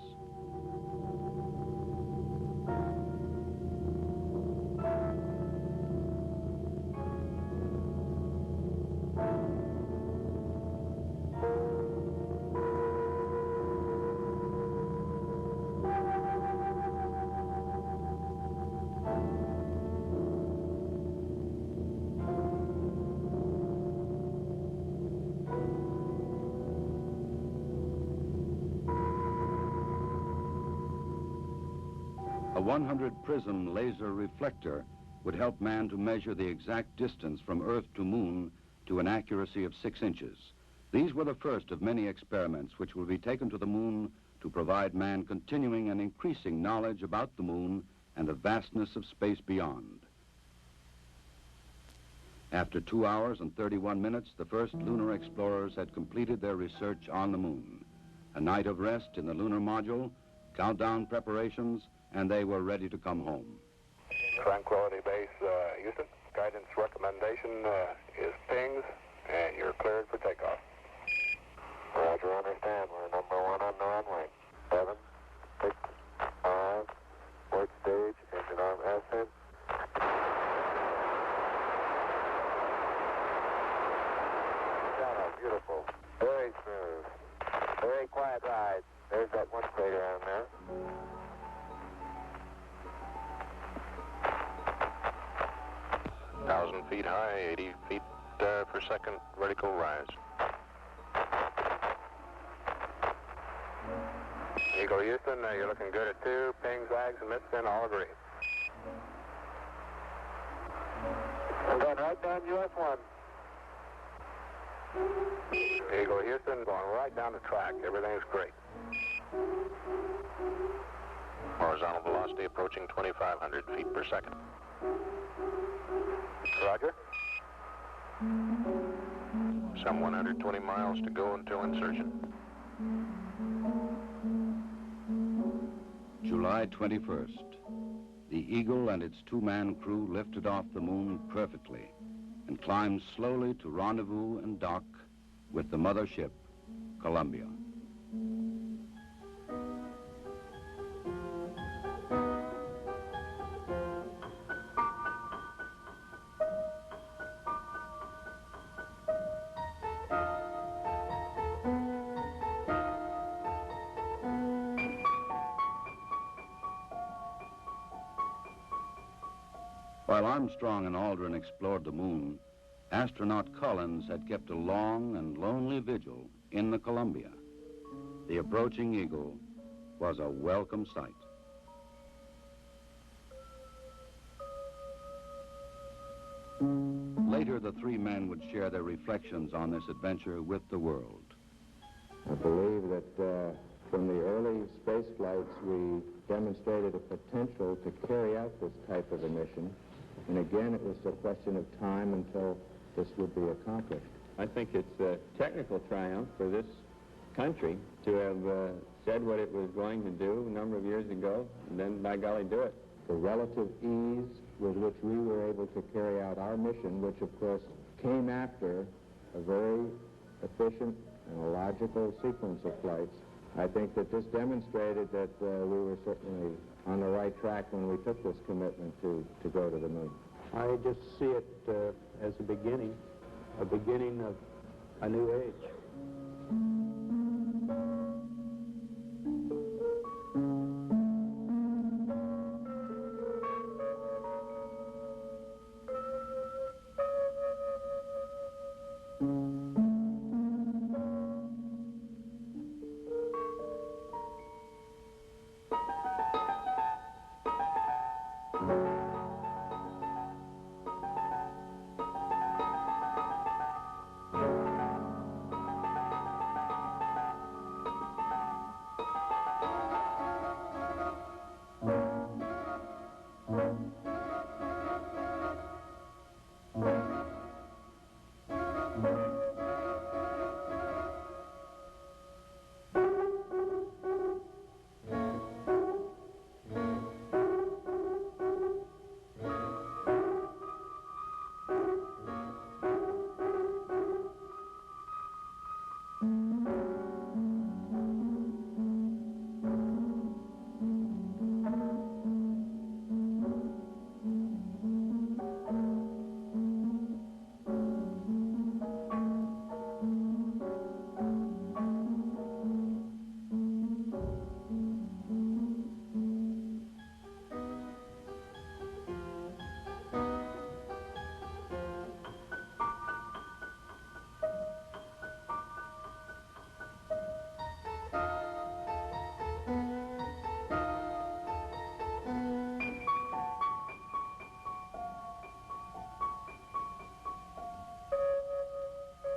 A 100-prism laser reflector would help man to measure the exact distance from Earth to Moon to an accuracy of 6 inches. These were the first of many experiments which will be taken to the Moon to provide man continuing and increasing knowledge about the Moon and the vastness of space beyond. After 2 hours and 31 minutes, the first lunar explorers had completed their research on the Moon. A night of rest in the lunar module, countdown preparations, and they were ready to come home. Tranquility Base, Houston. Guidance recommendation is pings, and you're cleared for takeoff. Roger, understand. We're number 1 on the runway. 7, 6, 5, work stage, engine arm ascent. Beautiful. Very smooth. Very quiet ride. There's that one crater down there. Feet high, 80 feet per second vertical rise. Eagle Houston, you're looking good at 2. Ping, zags, and midspin all agree. We're going right down US 1. Eagle Houston, going right down the track. Everything's great. Horizontal velocity approaching 2,500 feet per second. Roger. Some 120 miles to go until insertion. July 21st. The Eagle and its 2-man crew lifted off the Moon perfectly and climbed slowly to rendezvous and dock with the mothership, Columbia. While Armstrong and Aldrin explored the Moon, astronaut Collins had kept a long and lonely vigil in the Columbia. The approaching Eagle was a welcome sight. Later, the 3 men would share their reflections on this adventure with the world. I believe that from the early space flights, we demonstrated a potential to carry out this type of a mission. And again, it was a question of time until this would be accomplished. I think it's a technical triumph for this country to have said what it was going to do a number of years ago, and then, by golly, do it. The relative ease with which we were able to carry out our mission, which, of course, came after a very efficient and a logical sequence of flights, I think that this demonstrated that we were certainly on the right track when we took this commitment to go to the moon. I just see it as a beginning of a new age.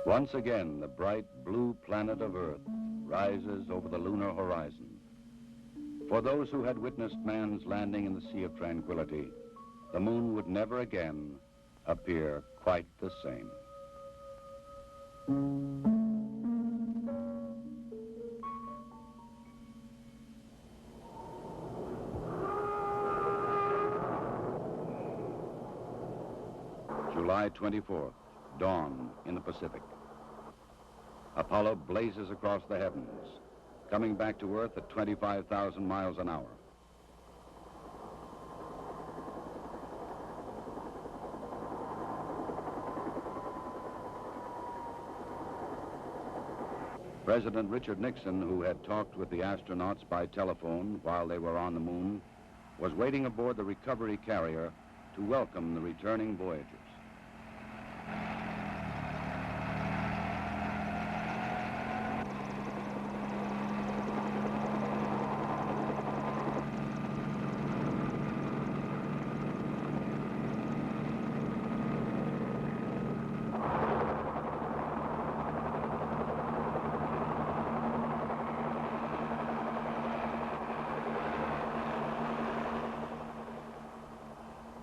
Once again, the bright blue planet of Earth rises over the lunar horizon. For those who had witnessed man's landing in the Sea of Tranquility, the moon would never again appear quite the same. July 24th, dawn in the Pacific. Apollo blazes across the heavens, coming back to Earth at 25,000 miles an hour. President Richard Nixon, who had talked with the astronauts by telephone while they were on the moon, was waiting aboard the recovery carrier to welcome the returning voyagers.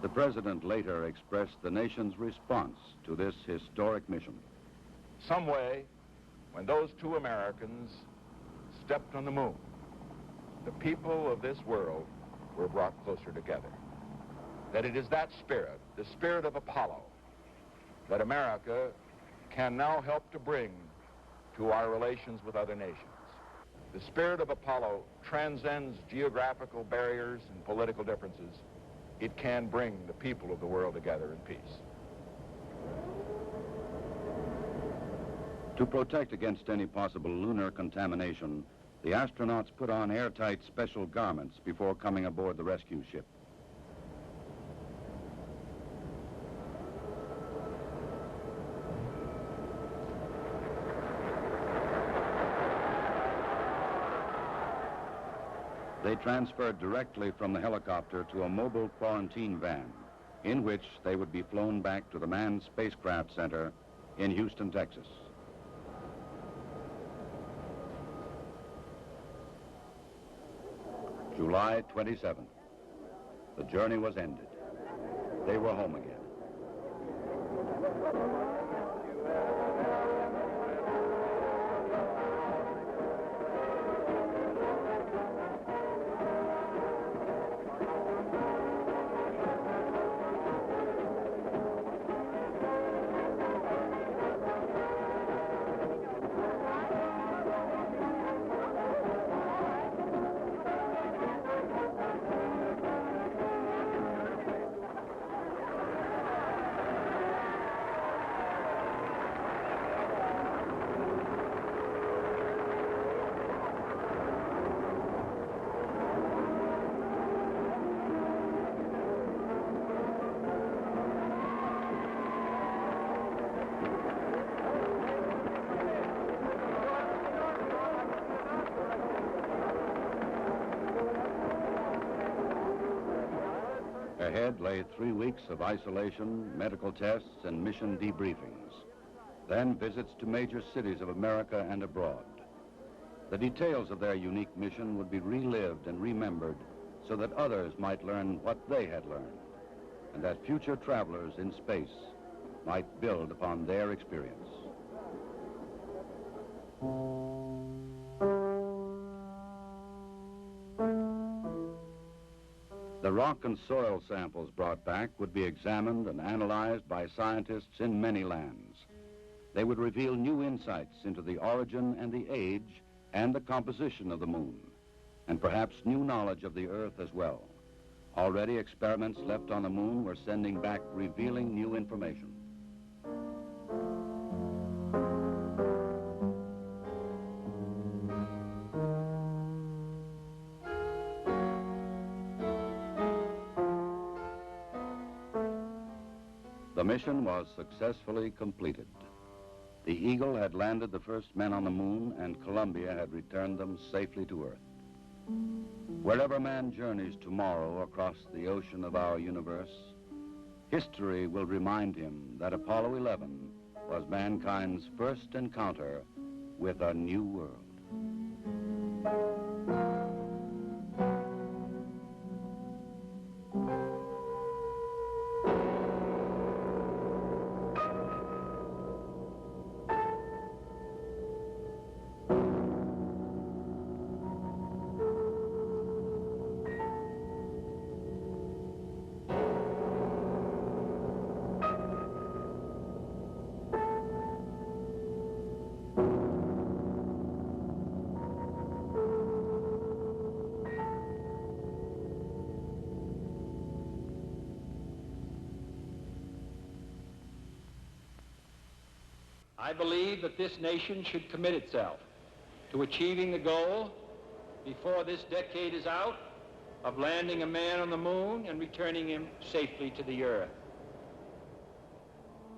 The president later expressed the nation's response to this historic mission. Some way, when those two Americans stepped on the moon, the people of this world were brought closer together. That it is that spirit, the spirit of Apollo, that America can now help to bring to our relations with other nations. The spirit of Apollo transcends geographical barriers and political differences. It can bring the people of the world together in peace. To protect against any possible lunar contamination, the astronauts put on airtight special garments before coming aboard the rescue ship. They transferred directly from the helicopter to a mobile quarantine van, in which they would be flown back to the Manned Spacecraft Center in Houston, Texas. July 27th. The journey was ended. They were home again. Ahead lay 3 weeks of isolation, medical tests, and mission debriefings. Then visits to major cities of America and abroad. The details of their unique mission would be relived and remembered so that others might learn what they had learned, and that future travelers in space might build upon their experience. The rock and soil samples brought back would be examined and analyzed by scientists in many lands. They would reveal new insights into the origin and the age and the composition of the moon, and perhaps new knowledge of the Earth as well. Already experiments left on the moon were sending back revealing new information. The mission was successfully completed. The Eagle had landed the first men on the moon, and Columbia had returned them safely to Earth. Wherever man journeys tomorrow across the ocean of our universe, history will remind him that Apollo 11 was mankind's first encounter with a new world. I believe that this nation should commit itself to achieving the goal, before this decade is out, of landing a man on the moon and returning him safely to the Earth.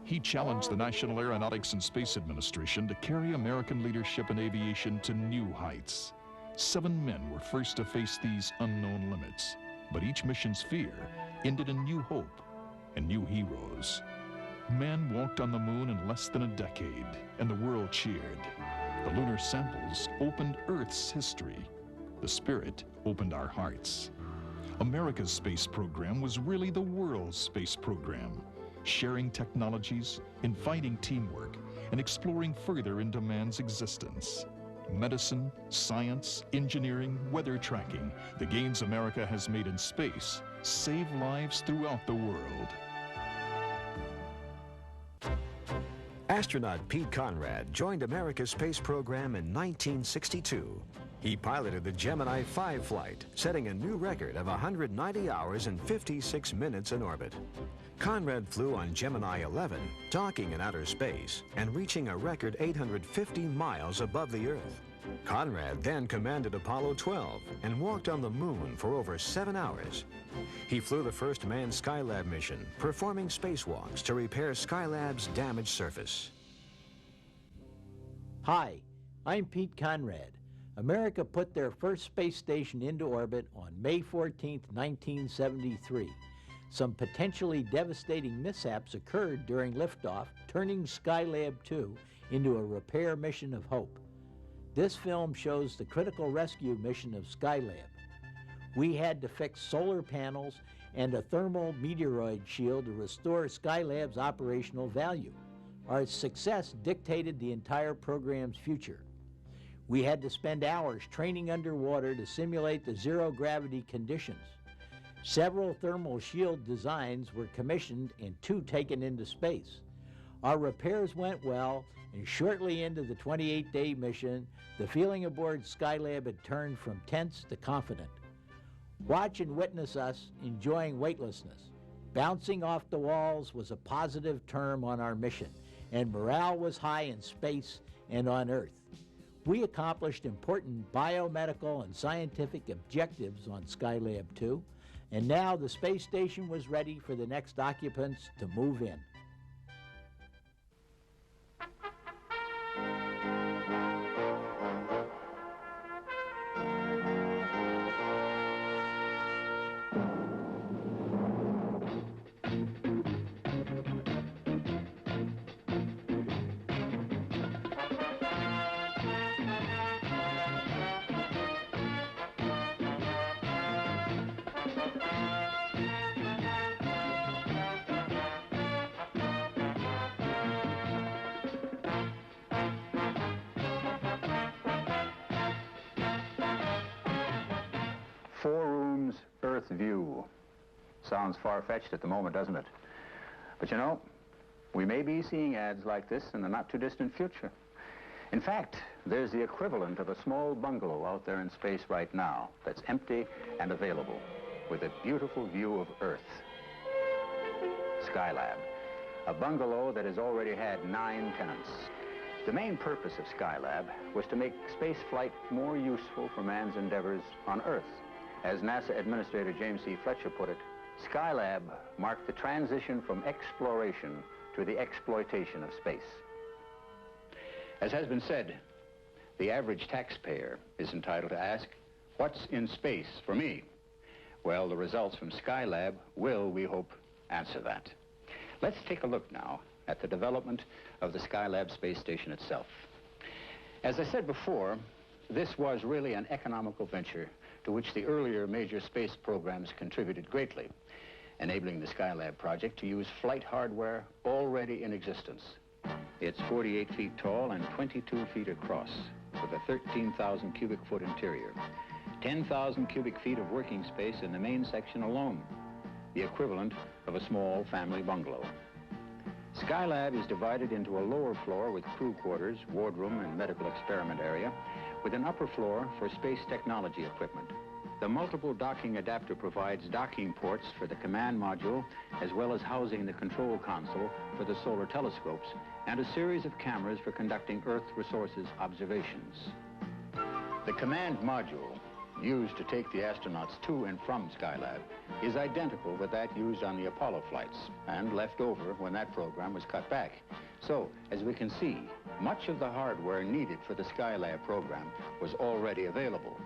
He challenged the National Aeronautics and Space Administration to carry American leadership in aviation to new heights. 7 men were first to face these unknown limits, but each mission's fear ended in new hope and new heroes. Man walked on the moon in less than a decade, and the world cheered. The lunar samples opened Earth's history. The Spirit opened our hearts. America's space program was really the world's space program, sharing technologies, inviting teamwork, and exploring further into man's existence. Medicine, science, engineering, weather tracking, the gains America has made in space save lives throughout the world. Astronaut Pete Conrad joined America's space program in 1962. He piloted the Gemini 5 flight, setting a new record of 190 hours and 56 minutes in orbit. Conrad flew on Gemini 11, docking in outer space and reaching a record 850 miles above the Earth. Conrad then commanded Apollo 12 and walked on the moon for over 7 hours. He flew the first manned Skylab mission, performing spacewalks to repair Skylab's damaged surface. Hi, I'm Pete Conrad. America put their first space station into orbit on May 14, 1973. Some potentially devastating mishaps occurred during liftoff, turning Skylab 2 into a repair mission of hope. This film shows the critical rescue mission of Skylab. We had to fix solar panels and a thermal meteoroid shield to restore Skylab's operational value. Our success dictated the entire program's future. We had to spend hours training underwater to simulate the zero-gravity conditions. Several thermal shield designs were commissioned and 2 taken into space. Our repairs went well, and shortly into the 28-day mission, the feeling aboard Skylab had turned from tense to confident. Watch and witness us enjoying weightlessness. Bouncing off the walls was a positive term on our mission, and morale was high in space and on Earth. We accomplished important biomedical and scientific objectives on Skylab 2, and now the space station was ready for the next occupants to move in. 4 rooms, Earth view. Sounds far-fetched at the moment, doesn't it? But you know, we may be seeing ads like this in the not-too-distant future. In fact, there's the equivalent of a small bungalow out there in space right now that's empty and available with a beautiful view of Earth. Skylab, a bungalow that has already had 9 tenants. The main purpose of Skylab was to make space flight more useful for man's endeavors on Earth. As NASA Administrator James C. Fletcher put it, Skylab marked the transition from exploration to the exploitation of space. As has been said, the average taxpayer is entitled to ask, what's in space for me? Well, the results from Skylab will, we hope, answer that. Let's take a look now at the development of the Skylab space station itself. As I said before, this was really an economical venture to which the earlier major space programs contributed greatly, enabling the Skylab project to use flight hardware already in existence. It's 48 feet tall and 22 feet across, with a 13,000 cubic foot interior. 10,000 cubic feet of working space in the main section alone, the equivalent of a small family bungalow. Skylab is divided into a lower floor with crew quarters, wardroom, and medical experiment area, with an upper floor for space technology equipment. The multiple docking adapter provides docking ports for the command module, as well as housing the control console for the solar telescopes, and a series of cameras for conducting Earth resources observations. The command module, used to take the astronauts to and from Skylab, is identical with that used on the Apollo flights, and left over when that program was cut back. So, as we can see, much of the hardware needed for the Skylab program was already available.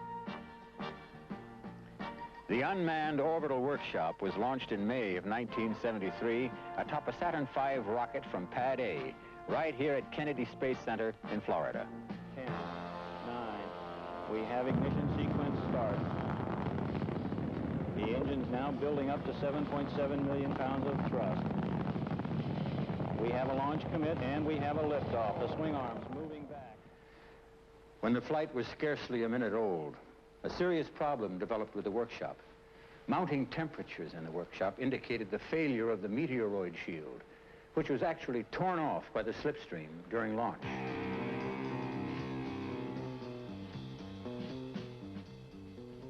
The unmanned orbital workshop was launched in May of 1973 atop a Saturn V rocket from Pad A, right here at Kennedy Space Center in Florida. 10, 9, we have ignition sequence start. The engine's now building up to 7.7 million pounds of thrust. We have a launch commit and we have a liftoff. The swing arms moving back. When the flight was scarcely a minute old, a serious problem developed with the workshop. Mounting temperatures in the workshop indicated the failure of the meteoroid shield, which was actually torn off by the slipstream during launch.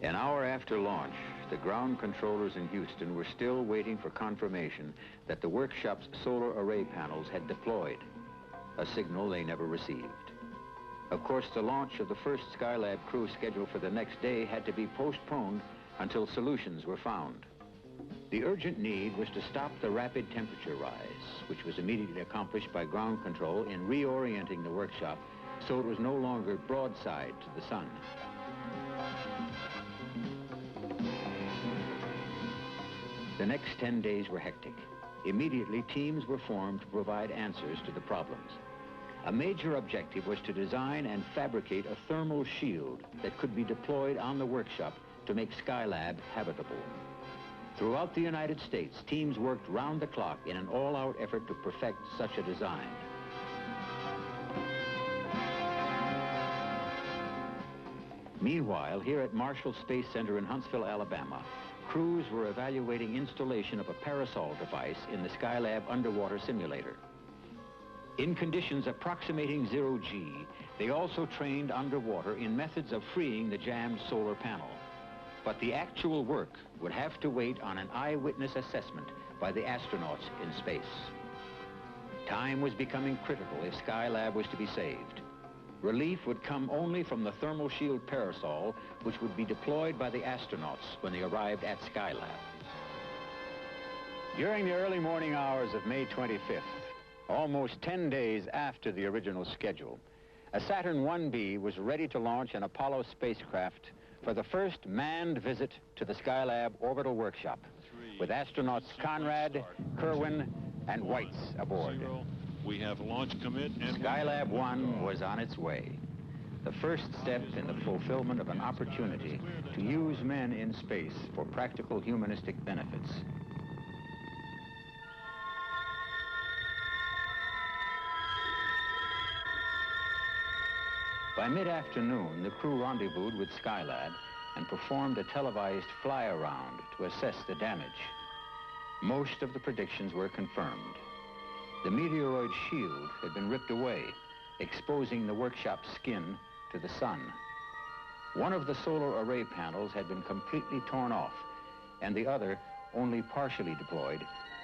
An hour after launch, the ground controllers in Houston were still waiting for confirmation that the workshop's solar array panels had deployed, a signal they never received. Of course, the launch of the first Skylab crew scheduled for the next day had to be postponed until solutions were found. The urgent need was to stop the rapid temperature rise, which was immediately accomplished by ground control in reorienting the workshop so it was no longer broadside to the sun. The next 10 days were hectic. Immediately, teams were formed to provide answers to the problems. A major objective was to design and fabricate a thermal shield that could be deployed on the workshop to make Skylab habitable. Throughout the United States, teams worked round the clock in an all-out effort to perfect such a design. Meanwhile, here at Marshall Space Center in Huntsville, Alabama, crews were evaluating installation of a parasol device in the Skylab underwater simulator. In conditions approximating zero-G, they also trained underwater in methods of freeing the jammed solar panel. But the actual work would have to wait on an eyewitness assessment by the astronauts in space. Time was becoming critical if Skylab was to be saved. Relief would come only from the thermal shield parasol, which would be deployed by the astronauts when they arrived at Skylab. During the early morning hours of May 25th, almost 10 days after the original schedule, a Saturn 1B was ready to launch an Apollo spacecraft for the first manned visit to the Skylab orbital workshop, with astronauts Conrad, Kerwin, and Weitz aboard. We have launch commit and Skylab 1 was on its way. The first step in the fulfillment of an opportunity to use men in space for practical humanistic benefits. By mid-afternoon, the crew rendezvoused with Skylab and performed a televised fly-around to assess the damage. Most of the predictions were confirmed. The meteoroid shield had been ripped away, exposing the workshop skin to the sun. One of the solar array panels had been completely torn off, and the other, only partially deployed,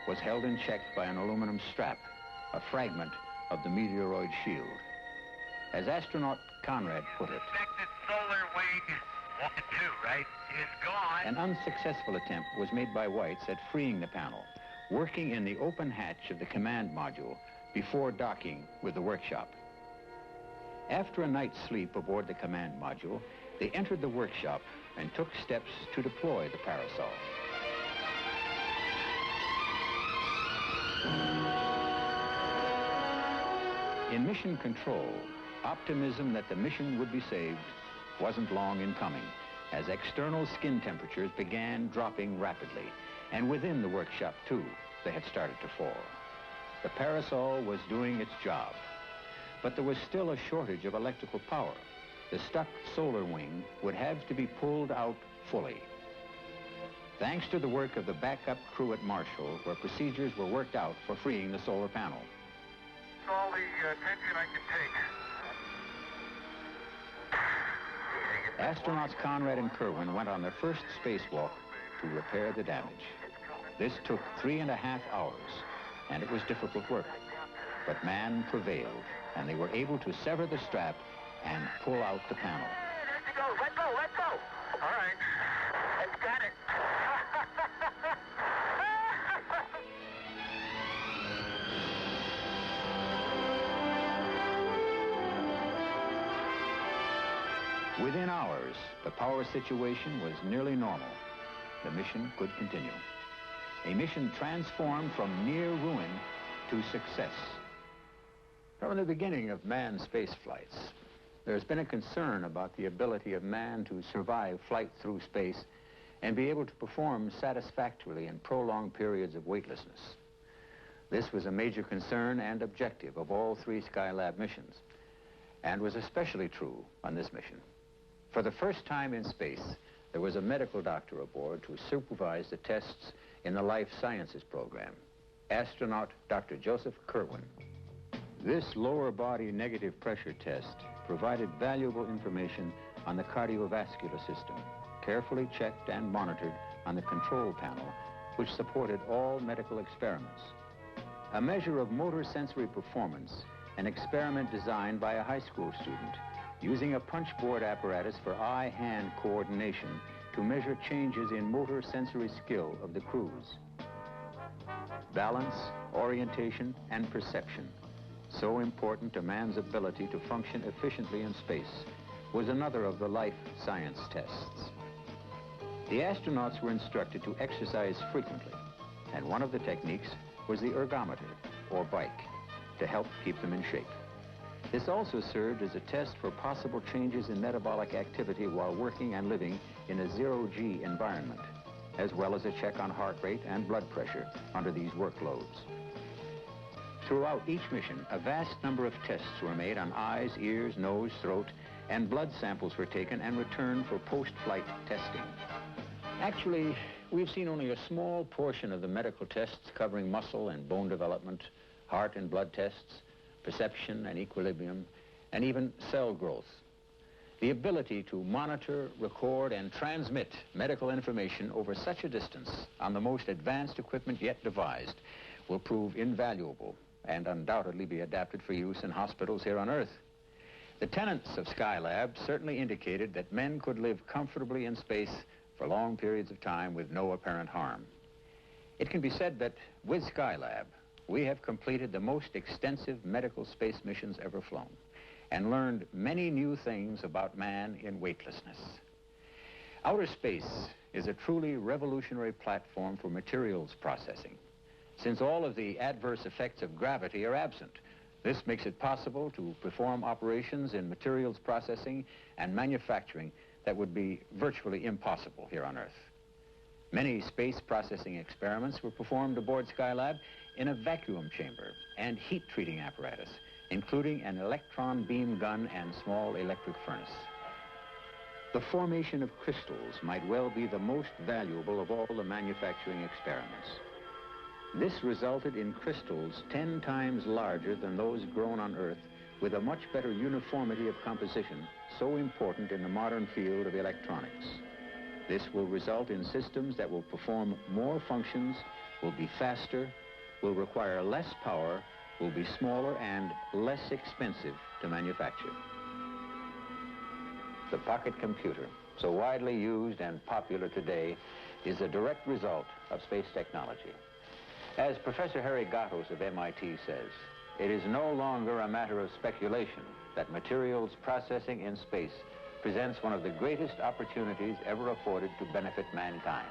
was held in check by an aluminum strap, a fragment of the meteoroid shield. As astronaut Conrad put it, solar wing 1, 2, right, is gone. An unsuccessful attempt was made by Weitz at freeing the panel, working in the open hatch of the command module before docking with the workshop. After a night's sleep aboard the command module, they entered the workshop and took steps to deploy the parasol. In mission control, optimism that the mission would be saved wasn't long in coming, as external skin temperatures began dropping rapidly, and within the workshop, too, they had started to fall. The parasol was doing its job, but there was still a shortage of electrical power. The stuck solar wing would have to be pulled out fully. Thanks to the work of the backup crew at Marshall, where procedures were worked out for freeing the solar panel. All the attention I can take. Astronauts Conrad and Kerwin went on their first spacewalk to repair the damage. This took 3.5 hours, and it was difficult work. But man prevailed, and they were able to sever the strap and pull out the panel. Let go, let go, let go. All right, I've got it. Within hours, the power situation was nearly normal. The mission could continue. A mission transformed from near ruin to success. From the beginning of manned space flights, there's been a concern about the ability of man to survive flight through space and be able to perform satisfactorily in prolonged periods of weightlessness. This was a major concern and objective of all 3 Skylab missions, and was especially true on this mission. For the first time in space, there was a medical doctor aboard to supervise the tests in the life sciences program, astronaut Dr. Joseph Kerwin. This lower body negative pressure test provided valuable information on the cardiovascular system, carefully checked and monitored on the control panel, which supported all medical experiments. A measure of motor sensory performance, an experiment designed by a high school student, using a punchboard apparatus for eye-hand coordination to measure changes in motor sensory skill of the crews. Balance, orientation, and perception, so important to man's ability to function efficiently in space, was another of the life science tests. The astronauts were instructed to exercise frequently, and one of the techniques was the ergometer, or bike, to help keep them in shape. This also served as a test for possible changes in metabolic activity while working and living in a zero-G environment, as well as a check on heart rate and blood pressure under these workloads. Throughout each mission, a vast number of tests were made on eyes, ears, nose, throat, and blood samples were taken and returned for post-flight testing. Actually, we've seen only a small portion of the medical tests covering muscle and bone development, heart and blood tests, perception and equilibrium, and even cell growth. The ability to monitor, record, and transmit medical information over such a distance on the most advanced equipment yet devised will prove invaluable and undoubtedly be adapted for use in hospitals here on Earth. The tenets of Skylab certainly indicated that men could live comfortably in space for long periods of time with no apparent harm. It can be said that with Skylab, we have completed the most extensive medical space missions ever flown and learned many new things about man in weightlessness. Outer space is a truly revolutionary platform for materials processing, since all of the adverse effects of gravity are absent. This makes it possible to perform operations in materials processing and manufacturing that would be virtually impossible here on Earth. Many space processing experiments were performed aboard Skylab in a vacuum chamber and heat treating apparatus, including an electron beam gun and small electric furnace. The formation of crystals might well be the most valuable of all the manufacturing experiments. This resulted in crystals 10 times larger than those grown on Earth, with a much better uniformity of composition, so important in the modern field of electronics. This will result in systems that will perform more functions, will be faster, will require less power, will be smaller and less expensive to manufacture. The pocket computer, so widely used and popular today, is a direct result of space technology. As Professor Harry Gattos of MIT says, it is no longer a matter of speculation that materials processing in space presents one of the greatest opportunities ever afforded to benefit mankind.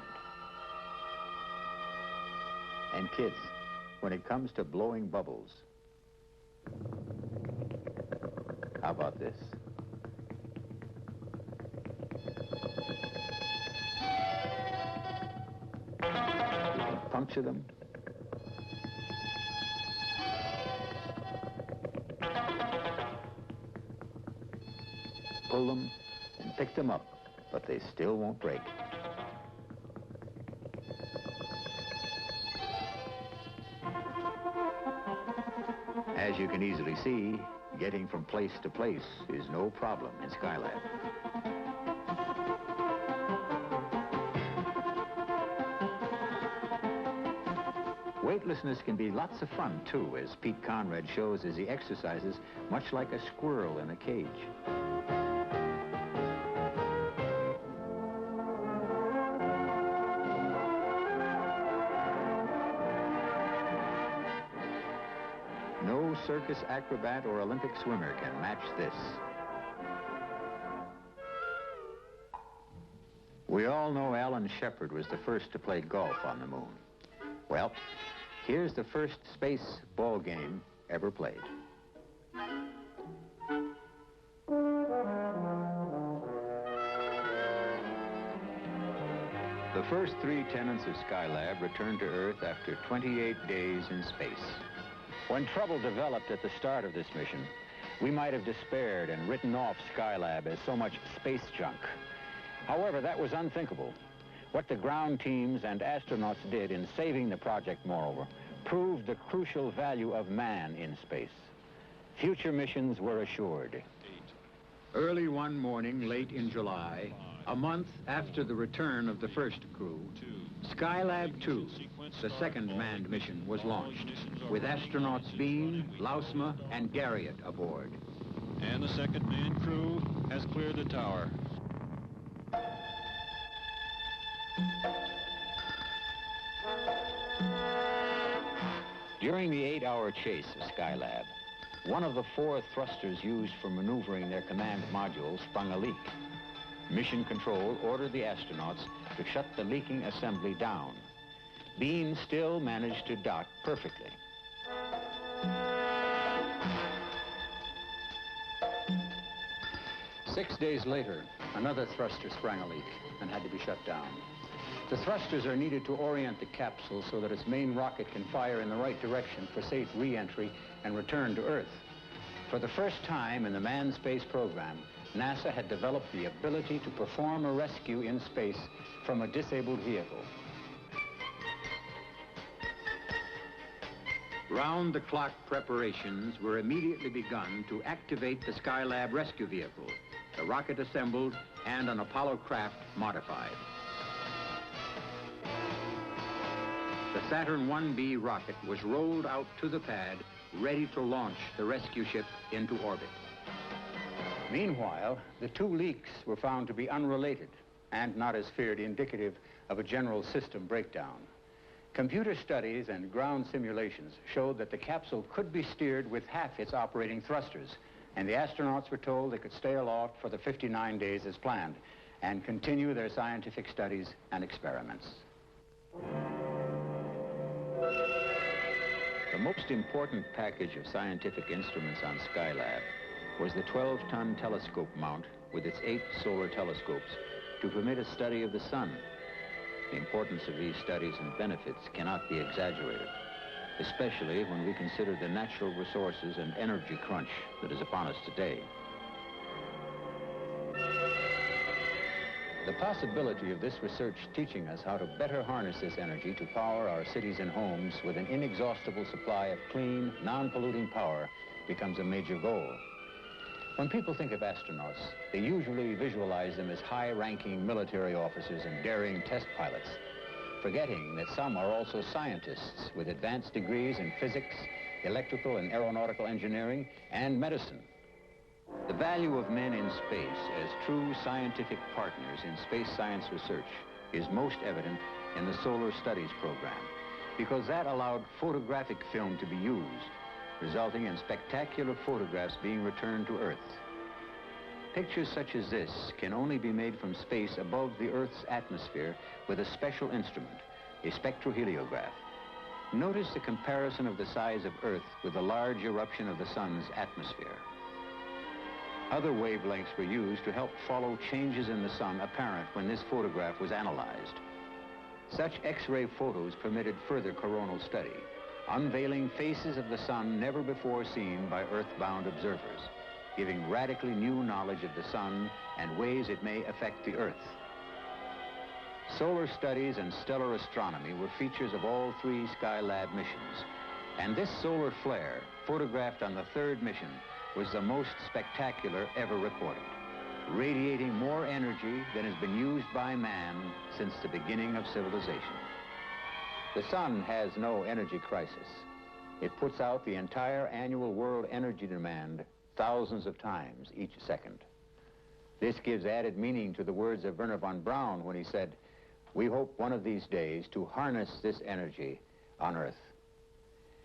And kids, when it comes to blowing bubbles, how about this? Puncture them. Pull them and pick them up, but they still won't break. As you can easily see, getting from place to place is no problem in Skylab. Weightlessness can be lots of fun, too, as Pete Conrad shows as he exercises, much like a squirrel in a cage. No circus acrobat or Olympic swimmer can match this. We all know Alan Shepard was the first to play golf on the moon. Well, here's the first space ball game ever played. The first 3 tenants of Skylab returned to Earth after 28 days in space. When trouble developed at the start of this mission, we might have despaired and written off Skylab as so much space junk. However, that was unthinkable. What the ground teams and astronauts did in saving the project, moreover, proved the crucial value of man in space. Future missions were assured. Early one morning, late in July, a month after the return of the first crew, Skylab 2, the second manned mission, was launched, with astronauts Bean, Lausma, and Garriott aboard. And the second manned crew has cleared the tower. During the 8-hour chase of Skylab, one of the 4 thrusters used for maneuvering their command module sprung a leak. Mission Control ordered the astronauts to shut the leaking assembly down. Bean still managed to dock perfectly. Six days later, another thruster sprang a leak and had to be shut down. The thrusters are needed to orient the capsule so that its main rocket can fire in the right direction for safe re-entry and return to Earth. For the first time in the manned space program, NASA had developed the ability to perform a rescue in space from a disabled vehicle. Round-the-clock preparations were immediately begun to activate the Skylab rescue vehicle, the rocket assembled and an Apollo craft modified. The Saturn 1B rocket was rolled out to the pad, ready to launch the rescue ship into orbit. Meanwhile, the 2 leaks were found to be unrelated and not as feared indicative of a general system breakdown. Computer studies and ground simulations showed that the capsule could be steered with half its operating thrusters, and the astronauts were told they could stay aloft for the 59 days as planned and continue their scientific studies and experiments. The most important package of scientific instruments on Skylab was the 12-ton telescope mount with its 8 solar telescopes to permit a study of the sun. The importance of these studies and benefits cannot be exaggerated, especially when we consider the natural resources and energy crunch that is upon us today. The possibility of this research teaching us how to better harness this energy to power our cities and homes with an inexhaustible supply of clean, non-polluting power becomes a major goal. When people think of astronauts, they usually visualize them as high-ranking military officers and daring test pilots, forgetting that some are also scientists with advanced degrees in physics, electrical and aeronautical engineering, and medicine. The value of men in space as true scientific partners in space science research is most evident in the Solar Studies program, because that allowed photographic film to be used, resulting in spectacular photographs being returned to Earth. Pictures such as this can only be made from space above the Earth's atmosphere with a special instrument, a spectroheliograph. Notice the comparison of the size of Earth with the large eruption of the sun's atmosphere. Other wavelengths were used to help follow changes in the sun apparent when this photograph was analyzed. Such X-ray photos permitted further coronal study, unveiling faces of the sun never before seen by Earth-bound observers, giving radically new knowledge of the sun and ways it may affect the Earth. Solar studies and stellar astronomy were features of all three Skylab missions, and this solar flare, photographed on the third mission, was the most spectacular ever recorded, radiating more energy than has been used by man since the beginning of civilization. The sun has no energy crisis. It puts out the entire annual world energy demand thousands of times each second. This gives added meaning to the words of Wernher von Braun when he said, "We hope one of these days to harness this energy on Earth."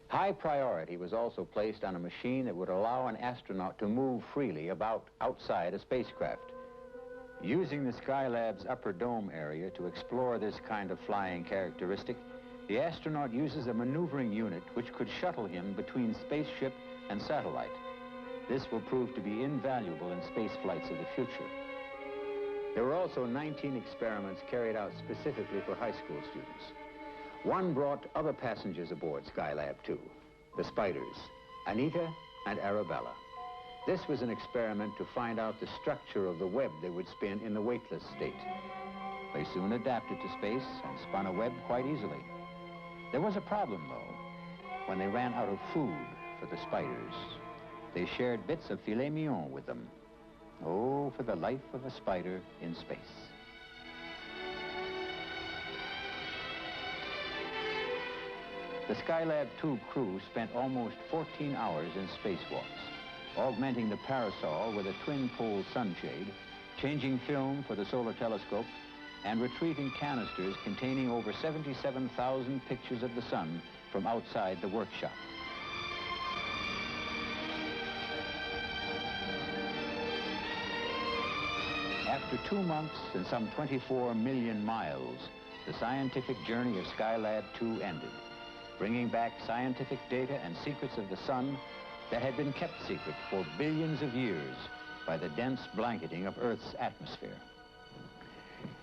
High priority was also placed on a machine that would allow an astronaut to move freely about outside a spacecraft. Using the Skylab's upper dome area to explore this kind of flying characteristic, the astronaut uses a maneuvering unit which could shuttle him between spaceship and satellite. This will prove to be invaluable in space flights of the future. There were also 19 experiments carried out specifically for high school students. One brought other passengers aboard Skylab too, the spiders, Anita and Arabella. This was an experiment to find out the structure of the web they would spin in the weightless state. They soon adapted to space and spun a web quite easily. There was a problem, though. When they ran out of food for the spiders, they shared bits of filet mignon with them. Oh, for the life of a spider in space. The Skylab 2 crew spent almost 14 hours in spacewalks, augmenting the parasol with a twin-pole sunshade, changing film for the solar telescope, and retrieving canisters containing over 77,000 pictures of the sun from outside the workshop. After 2 months and some 24 million miles, the scientific journey of Skylab 2 ended, bringing back scientific data and secrets of the sun that had been kept secret for billions of years by the dense blanketing of Earth's atmosphere.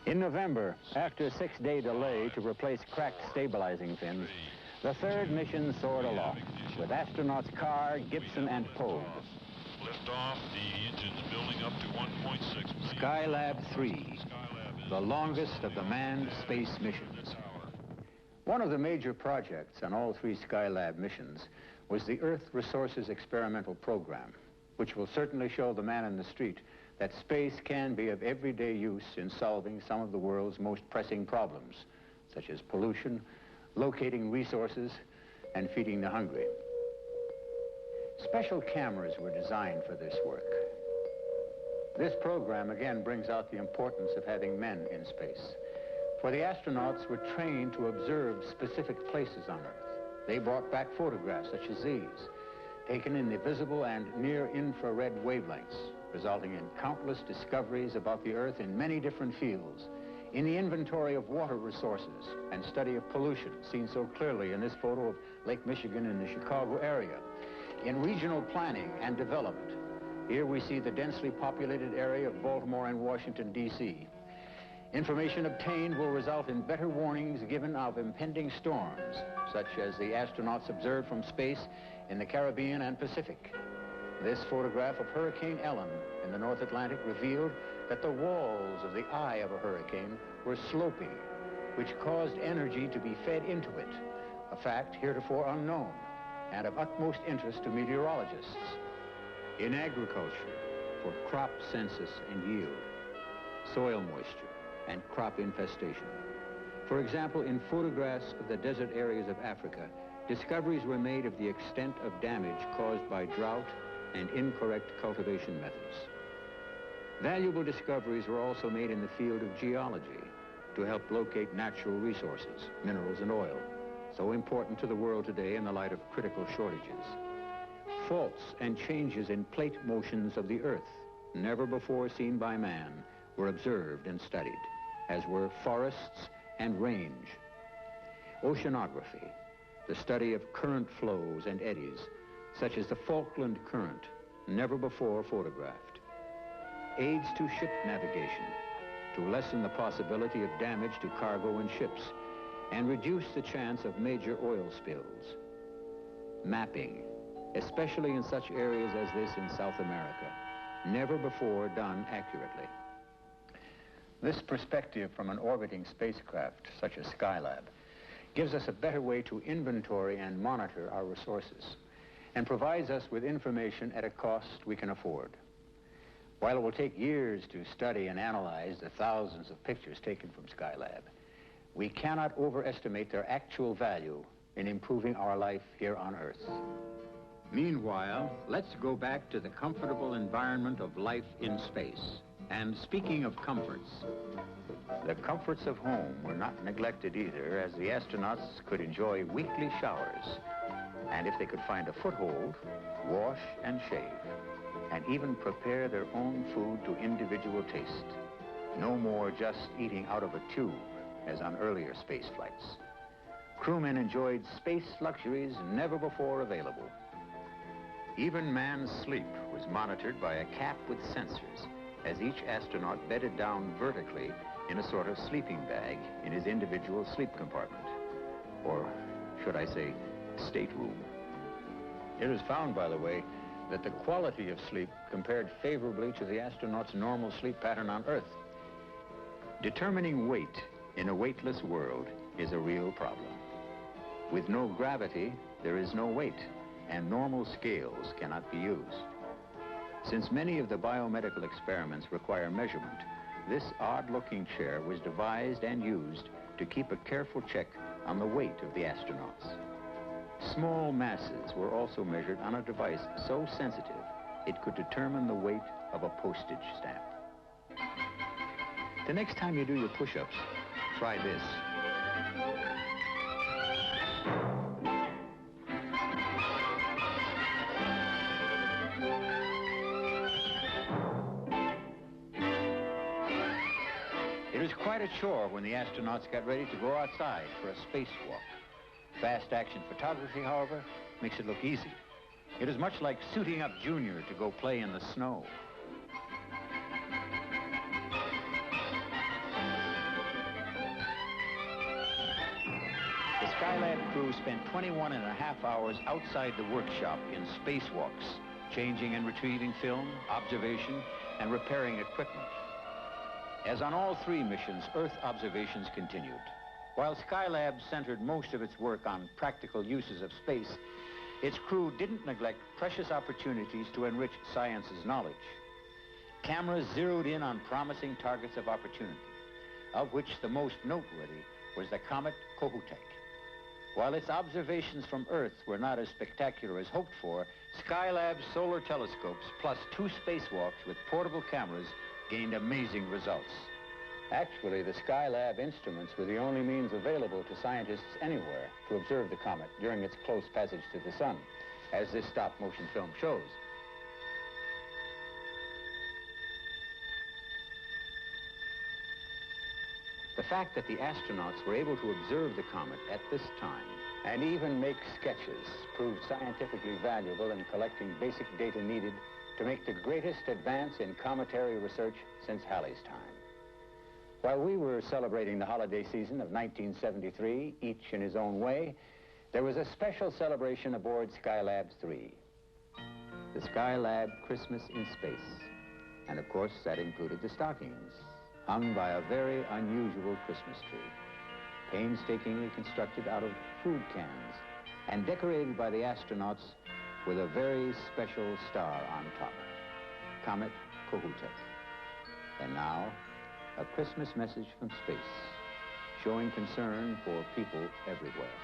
In November, after a 6-day delay to replace cracked stabilizing fins, the third mission soared aloft with astronauts Carr, Gibson, and Pogue. Lift off, the engine's building up to 1.6. Skylab 3, the longest of the manned space missions. One of the major projects on all three Skylab missions was the Earth Resources Experimental Program, which will certainly show the man in the street that space can be of everyday use in solving some of the world's most pressing problems, such as pollution, locating resources, and feeding the hungry. Special cameras were designed for this work. This program again brings out the importance of having men in space, for the astronauts were trained to observe specific places on Earth. They brought back photographs such as these, taken in the visible and near-infrared wavelengths, resulting in countless discoveries about the Earth in many different fields, in the inventory of water resources and study of pollution, seen so clearly in this photo of Lake Michigan in the Chicago area, in regional planning and development. Here we see the densely populated area of Baltimore and Washington, D.C. Information obtained will result in better warnings given of impending storms, such as the astronauts observed from space in the Caribbean and Pacific. This photograph of Hurricane Ellen in the North Atlantic revealed that the walls of the eye of a hurricane were sloping, which caused energy to be fed into it, a fact heretofore unknown and of utmost interest to meteorologists. In agriculture, for crop census and yield, soil moisture, and crop infestation. For example, in photographs of the desert areas of Africa, discoveries were made of the extent of damage caused by drought and incorrect cultivation methods. Valuable discoveries were also made in the field of geology to help locate natural resources, minerals and oil, so important to the world today in the light of critical shortages. Faults and changes in plate motions of the Earth, never before seen by man, were observed and studied, as were forests and range. Oceanography, the study of current flows and eddies, such as the Falkland Current, never before photographed. Aids to ship navigation, to lessen the possibility of damage to cargo and ships, and reduce the chance of major oil spills. Mapping, especially in such areas as this in South America, never before done accurately. This perspective from an orbiting spacecraft, such as Skylab, gives us a better way to inventory and monitor our resources, and provides us with information at a cost we can afford. While it will take years to study and analyze the thousands of pictures taken from Skylab, we cannot overestimate their actual value in improving our life here on Earth. Meanwhile, let's go back to the comfortable environment of life in space. And speaking of comforts, the comforts of home were not neglected either, as the astronauts could enjoy weekly showers, and if they could find a foothold, wash and shave, and even prepare their own food to individual taste. No more just eating out of a tube, as on earlier space flights. Crewmen enjoyed space luxuries never before available. Even man's sleep was monitored by a cap with sensors, as each astronaut bedded down vertically in a sort of sleeping bag in his individual sleep compartment, or should I say, stateroom. It was found, by the way, that the quality of sleep compared favorably to the astronaut's normal sleep pattern on Earth. Determining weight in a weightless world is a real problem. With no gravity, there is no weight, and normal scales cannot be used. Since many of the biomedical experiments require measurement, this odd-looking chair was devised and used to keep a careful check on the weight of the astronauts. Small masses were also measured on a device so sensitive it could determine the weight of a postage stamp. The next time you do your push-ups, try this. It was quite a chore when the astronauts got ready to go outside for a spacewalk. Fast action photography, however, makes it look easy. It is much like suiting up Junior to go play in the snow. The Skylab crew spent 21.5 hours outside the workshop in spacewalks, changing and retrieving film, observation, and repairing equipment. As on all three missions, Earth observations continued. While Skylab centered most of its work on practical uses of space, its crew didn't neglect precious opportunities to enrich science's knowledge. Cameras zeroed in on promising targets of opportunity, of which the most noteworthy was the comet Kohoutek. While its observations from Earth were not as spectacular as hoped for, Skylab's solar telescopes plus 2 spacewalks with portable cameras gained amazing results. Actually, the Skylab instruments were the only means available to scientists anywhere to observe the comet during its close passage to the sun, as this stop-motion film shows. The fact that the astronauts were able to observe the comet at this time and even make sketches proved scientifically valuable in collecting basic data needed to make the greatest advance in cometary research since Halley's time. While we were celebrating the holiday season of 1973, each in his own way, there was a special celebration aboard Skylab 3. the Skylab Christmas in Space. And of course, that included the stockings, hung by a very unusual Christmas tree, painstakingly constructed out of food cans and decorated by the astronauts with a very special star on top, Comet Kohoutek. And now, a Christmas message from space, showing concern for people everywhere.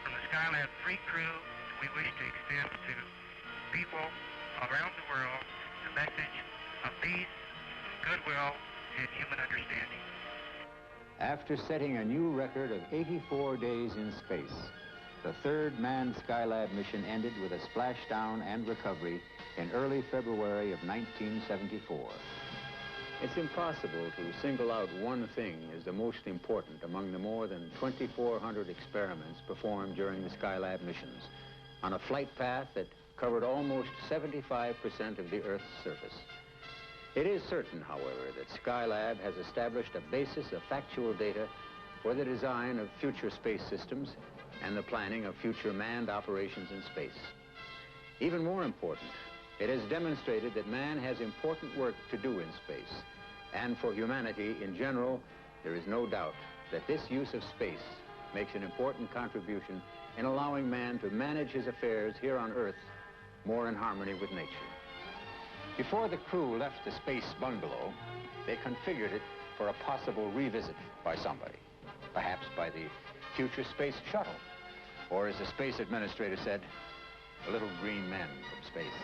From the Skylab Free Crew, we wish to extend to people around the world the message of peace, goodwill, and human understanding. After setting a new record of 84 days in space, the third manned Skylab mission ended with a splashdown and recovery in early February of 1974. It's impossible to single out one thing as the most important among the more than 2,400 experiments performed during the Skylab missions on a flight path that covered almost 75% of the Earth's surface. It is certain, however, that Skylab has established a basis of factual data for the design of future space systems and the planning of future manned operations in space. Even more important, it has demonstrated that man has important work to do in space. And for humanity in general, there is no doubt that this use of space makes an important contribution in allowing man to manage his affairs here on Earth more in harmony with nature. Before the crew left the space bungalow, they configured it for a possible revisit by somebody, perhaps by the future space shuttle, or as the space administrator said, the little green men from space.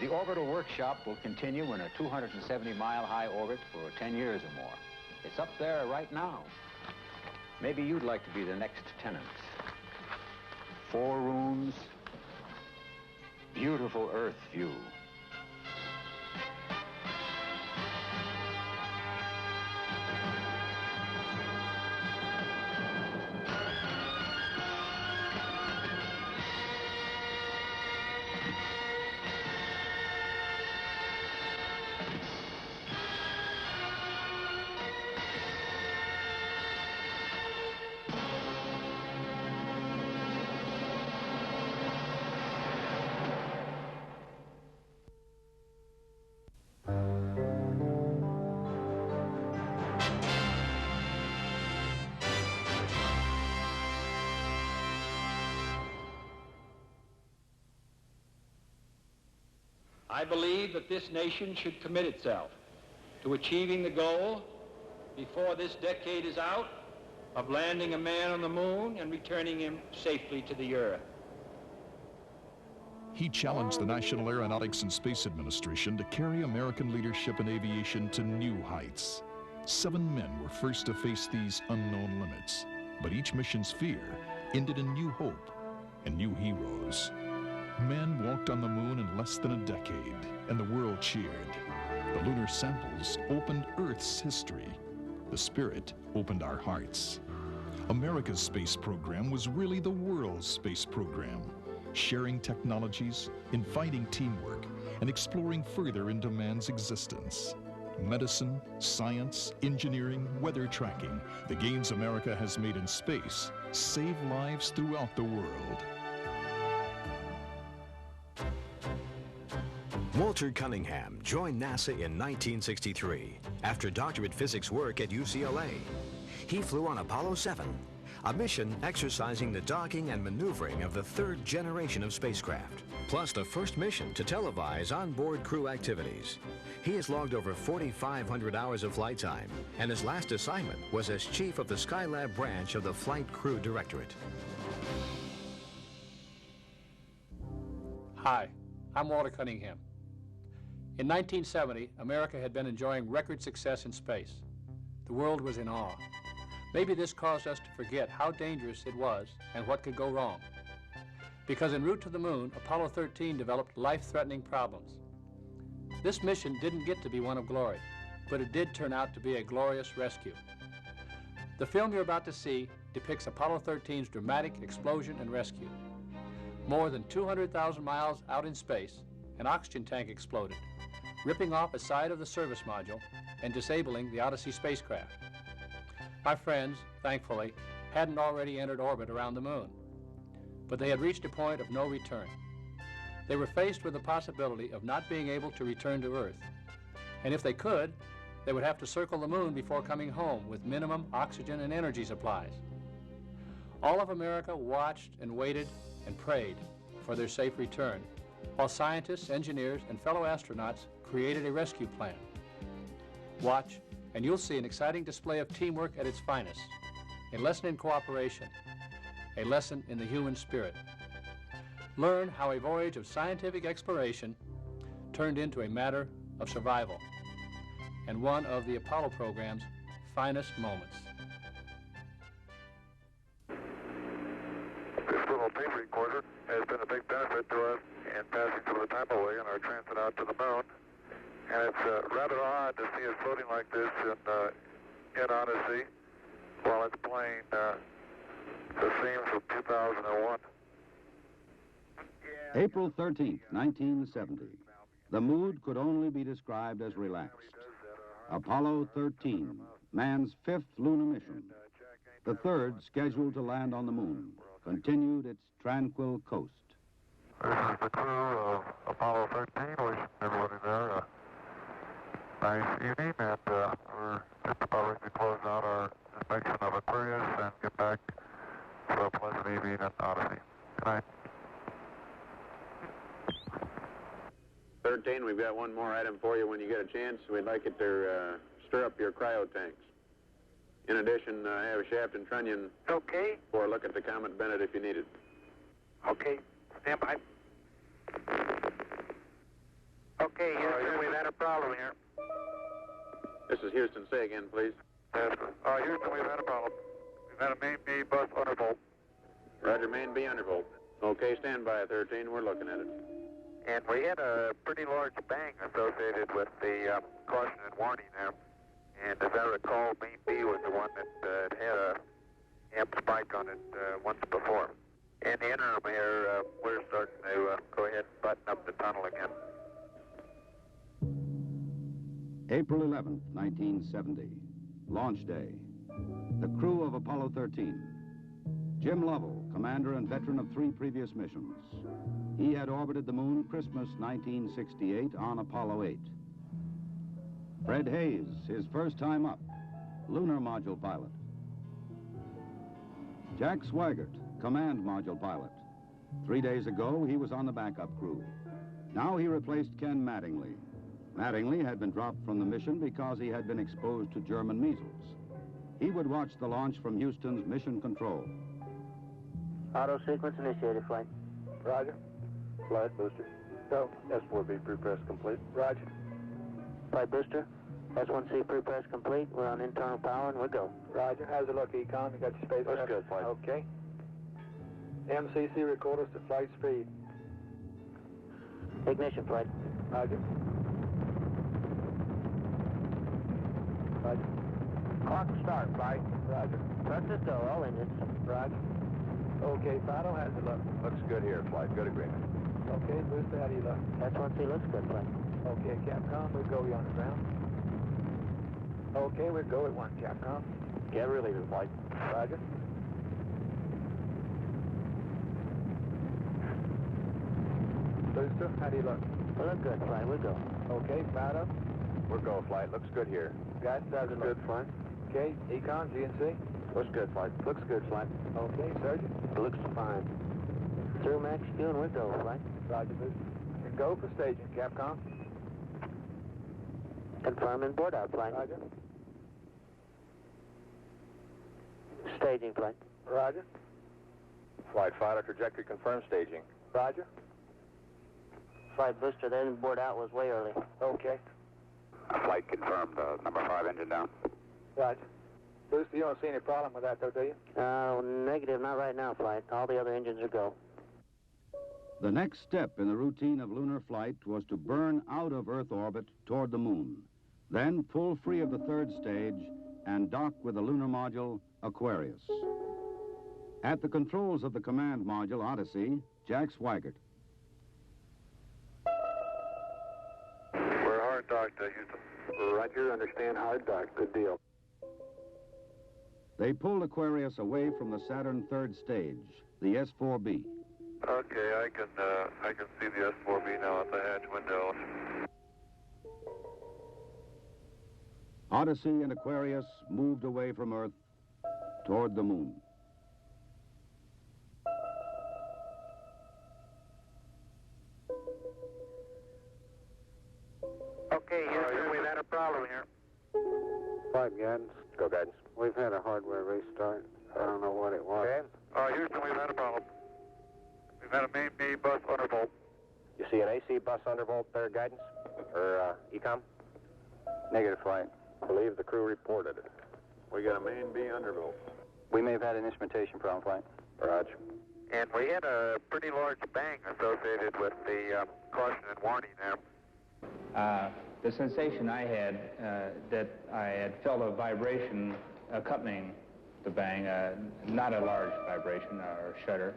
The orbital workshop will continue in a 270-mile-high orbit for 10 years or more. It's up there right now. Maybe you'd like to be the next tenant. 4 rooms, beautiful Earth view. I believe that this nation should commit itself to achieving the goal, before this decade is out, of landing a man on the moon and returning him safely to the Earth. He challenged the National Aeronautics and Space Administration to carry American leadership in aviation to new heights. 7 men were first to face these unknown limits, but each mission's fear ended in new hope and new heroes. Man walked on the moon in less than a decade, and the world cheered. The lunar samples opened Earth's history. The Spirit opened our hearts. America's space program was really the world's space program, sharing technologies, inviting teamwork, and exploring further into man's existence. Medicine, science, engineering, weather tracking, the gains America has made in space save lives throughout the world. Walter Cunningham joined NASA in 1963 after doctorate physics work at UCLA. He flew on Apollo 7, a mission exercising the docking and maneuvering of the 3rd generation of spacecraft, plus the first mission to televise onboard crew activities. He has logged over 4,500 hours of flight time, and his last assignment was as chief of the Skylab branch of the Flight Crew Directorate. Hi, I'm Walter Cunningham. In 1970, America had been enjoying record success in space. The world was in awe. Maybe this caused us to forget how dangerous it was and what could go wrong. Because en route to the moon, Apollo 13 developed life-threatening problems. This mission didn't get to be one of glory, but it did turn out to be a glorious rescue. The film you're about to see depicts Apollo 13's dramatic explosion and rescue. More than 200,000 miles out in space, an oxygen tank exploded, ripping off a side of the service module and disabling the Odyssey spacecraft. My friends, thankfully, hadn't already entered orbit around the moon, but they had reached a point of no return. They were faced with the possibility of not being able to return to Earth. And if they could, they would have to circle the moon before coming home with minimum oxygen and energy supplies. All of America watched and waited and prayed for their safe return, while scientists, engineers, and fellow astronauts created a rescue plan. Watch, and you'll see an exciting display of teamwork at its finest, a lesson in cooperation, a lesson in the human spirit. Learn how a voyage of scientific exploration turned into a matter of survival, and one of the Apollo program's finest moments. This little tape recorder has been a big benefit to us in passing some of the time away on our transit out to the moon. And it's rather odd to see it floating like this in Odyssey while it's playing the scenes of 2001. April 13th, 1970. The mood could only be described as relaxed. Apollo 13, man's 5th lunar mission. The 3rd, scheduled to land on the moon, continued its tranquil coast. This is the crew of Apollo 13, wishing everybody there a nice evening, and we're just about ready to close out our inspection of Aquarius and get back to a pleasant evening at Odyssey. Good night. 13, we've got one more item for you when you get a chance. We'd like it to stir up your cryo tanks. In addition, I have a shaft and trunnion. Okay. For a look at the Comet Bennett if you need it. Okay. Stand by. Okay, Houston, we've had a problem here. This is Houston. Say again, please. Yes, Houston, we've had a problem. We've had a main B bus undervolt. Roger, main B undervolt. Okay, stand by at 13. We're looking at it. And we had a pretty large bang associated with the caution and warning there. And as I recall, main B was the one that had a amp spike on it once before. In the interim here, we're starting to go ahead and button up the tunnel again. April 11th, 1970. Launch day. The crew of Apollo 13. Jim Lovell, commander and veteran of 3 previous missions. He had orbited the moon Christmas 1968 on Apollo 8. Fred Hayes, his first time up, lunar module pilot. Jack Swigert, command module pilot. 3 days ago, he was on the backup crew. Now he replaced Ken Mattingly. Mattingly had been dropped from the mission because he had been exposed to German measles. He would watch the launch from Houston's mission control. Auto sequence initiated, flight. Roger. Flight booster. Go. S4B pre-press complete. Roger. Flight booster. S1C pre-press complete. We're on internal power and we're go. Roger. How's it look, Econ? You got your space? That's good, flight. Okay. MCC recorders to flight speed. Ignition, flight. Roger. Roger. Clock start, flight. Roger. Let's go, all engines. Roger. Okay, Fido, how's it look? Looks good here, flight. Good agreement. Okay, booster, how do you look? S1C looks good, flight. Okay, Capcom, we'll go you on the ground. Okay, we'll go at 1, Capcom. Get relieving, flight. Roger. Booster, how do you look? We look good, flight. We'll go. Okay, Fido. We're go, flight. Looks good here. Guys, how's it look? Good, flight. Okay, Econ, GNC. Looks good, flight. Looks good, flight. Okay, Sergeant. Looks fine. Through max Q and we'll go, flight. Roger, booster. And go for staging, Capcom. Confirming board out, flight. Roger. Staging, flight. Roger. Flight Fido, trajectory confirmed, staging. Roger. Flight booster, then board out was way early. Okay. Flight confirmed, number 5 engine down. Roger. Booster, you don't see any problem with that, though, do you? Negative, not right now, flight. All the other engines are go. The next step in the routine of lunar flight was to burn out of Earth orbit toward the moon, then pull free of the 3rd stage and dock with the lunar module Aquarius. At the controls of the command module Odyssey, Jack Swigert. We're hard docked, Houston. Roger, understand hard dock. Good deal. They pulled Aquarius away from the Saturn 3rd stage, the S4B. Okay, I can see the S4B now at the hatch window. Odyssey and Aquarius moved away from Earth toward the moon. Okay, Houston, we've had a problem here. Flight guidance. Go guidance. We've had a hardware restart. I don't know what it was. Okay. Houston, we've had a problem. We've had a main B bus undervolt. You see an AC bus undervolt there, guidance? Or ECOM? Negative, flight. I believe the crew reported it. We got a main B undervolt. We may have had an instrumentation problem, flight. Roger. And we had a pretty large bang associated with the caution and warning there. The sensation I had, that I had felt a vibration accompanying the bang, not a large vibration or shudder.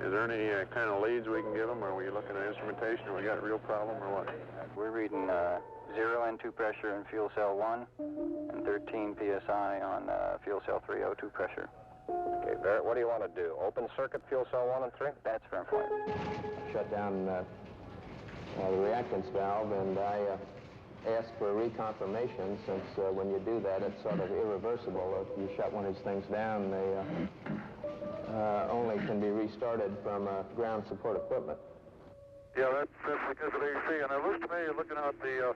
Is there any kind of leads we can give them? Are we looking at instrumentation, or we got a real problem, or what? We're reading 0 N2 pressure in fuel cell 1 and 13 PSI on fuel cell 3 O2 pressure. Okay, Barrett, what do you want to do? Open circuit fuel cell 1 and 3? That's firm flight. Shut down the reactance valve, and I asked for a reconfirmation, since when you do that, it's sort of irreversible. If you shut one of these things down, they only can be restarted from ground support equipment. Yeah, that's because of AC, and it looks to me, looking out the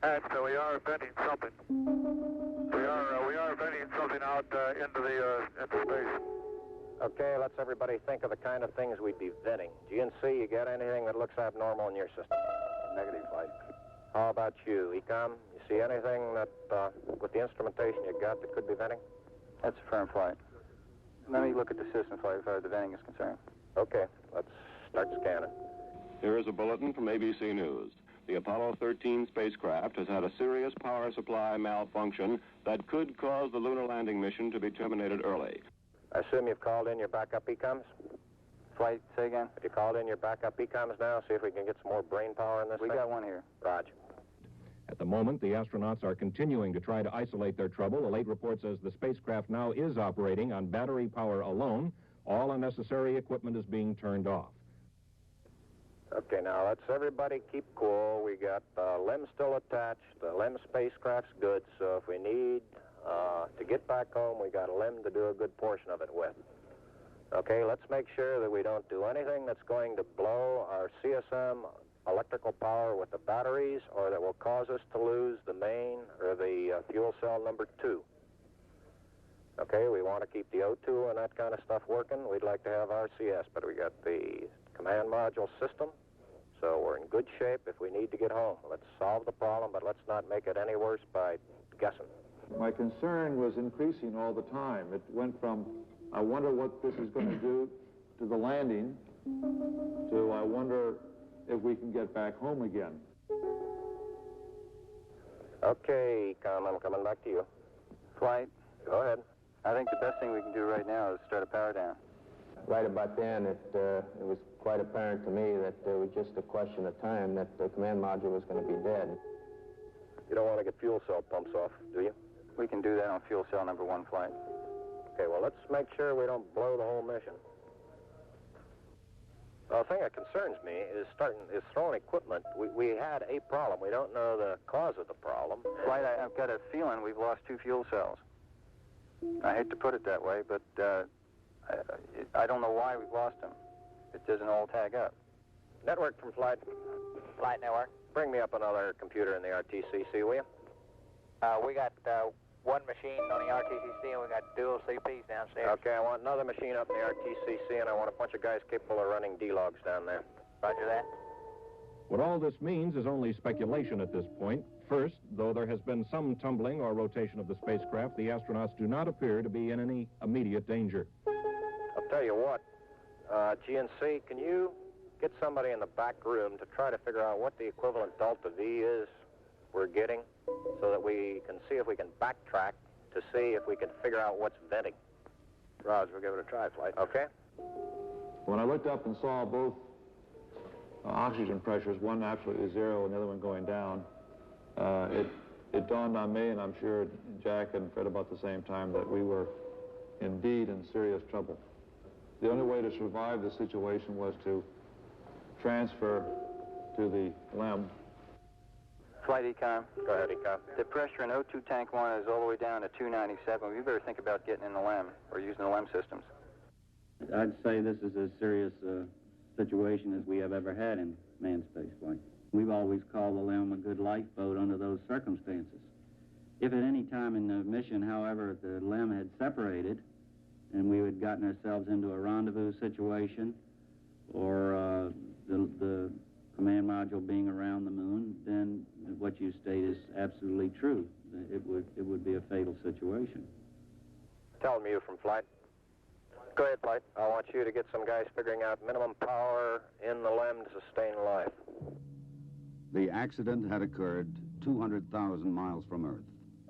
hatch, that we are venting something. We are venting something out into space. Okay, let's everybody think of the kind of things we'd be venting. GNC, you got anything that looks abnormal in your system? Negative, flight. How about you, ECOM? You see anything that, with the instrumentation you got, that could be venting? That's a firm flight. Let me look at the system flight as far as the venting is concerned. Okay, let's start scanning. Here is a bulletin from ABC News. The Apollo 13 spacecraft has had a serious power supply malfunction that could cause the lunar landing mission to be terminated early. I assume you've called in your backup ECOMs? Flight, say again? Have you called in your backup ECOMs now? See if we can get some more brain power in this thing? We got one here. Roger. At the moment, the astronauts are continuing to try to isolate their trouble. The late report says the spacecraft now is operating on battery power alone. All unnecessary equipment is being turned off. Okay, now let's everybody keep cool. We got the LEM still attached. The LEM spacecraft's good, so if we need to get back home, we got a LEM to do a good portion of it with. Okay, let's make sure that we don't do anything that's going to blow our CSM electrical power with the batteries, or that will cause us to lose the main or the fuel cell number 2. Okay, we want to keep the O2 and that kind of stuff working. We'd like to have RCS, but we got the command module system, so we're in good shape if we need to get home. Let's solve the problem, but let's not make it any worse by guessing. My concern was increasing all the time. It went from, I wonder what this is going to do to the landing, to I wonder if we can get back home again. Okay, ECOM, I'm coming back to you. Flight. Go ahead. I think the best thing we can do right now is start a power down. Right about then, it was quite apparent to me that it was just a question of time that the command module was going to be dead. You don't want to get fuel cell pumps off, do you? We can do that on fuel cell number 1 flight. Okay, well, let's make sure we don't blow the whole mission. The thing that concerns me is throwing equipment. We had a problem. We don't know the cause of the problem. Flight, I've got a feeling we've lost 2 fuel cells. I hate to put it that way, but I don't know why we've lost them. It doesn't all tag up. Network from Flight. Flight network. Bring me up another computer in the RTCC, will you? We got one machine on the RTCC, and we got dual CPs downstairs. Okay, I want another machine up in the RTCC, and I want a bunch of guys capable of running D-logs down there. Roger that. What all this means is only speculation at this point. First, though there has been some tumbling or rotation of the spacecraft, the astronauts do not appear to be in any immediate danger. I'll tell you what, GNC, can you get somebody in the back room to try to figure out what the equivalent delta V is we're getting, so that we can see if we can backtrack to see if we can figure out what's venting. Roger, we'll give it a try, Flight. Okay? When I looked up and saw both oxygen pressures, one absolutely 0 and the other one going down, it dawned on me, and I'm sure Jack and Fred about the same time, that we were indeed in serious trouble. the only way to survive the situation was to transfer to the LEM. Flight Econ. Go ahead, Econ. The pressure in O2 tank 1 is all the way down to 297. We better think about getting in the LEM or using the LEM systems. I'd say this is as serious a situation as we have ever had in manned spaceflight. We've always called the LEM a good lifeboat under those circumstances. If at any time in the mission, however, the LEM had separated and we had gotten ourselves into a rendezvous situation or the command module being around the moon, then what you state is absolutely true. It would be a fatal situation. Tell me you from flight. Go ahead, flight. I want you to get some guys figuring out minimum power in the LEM to sustain life. The accident had occurred 200,000 miles from Earth.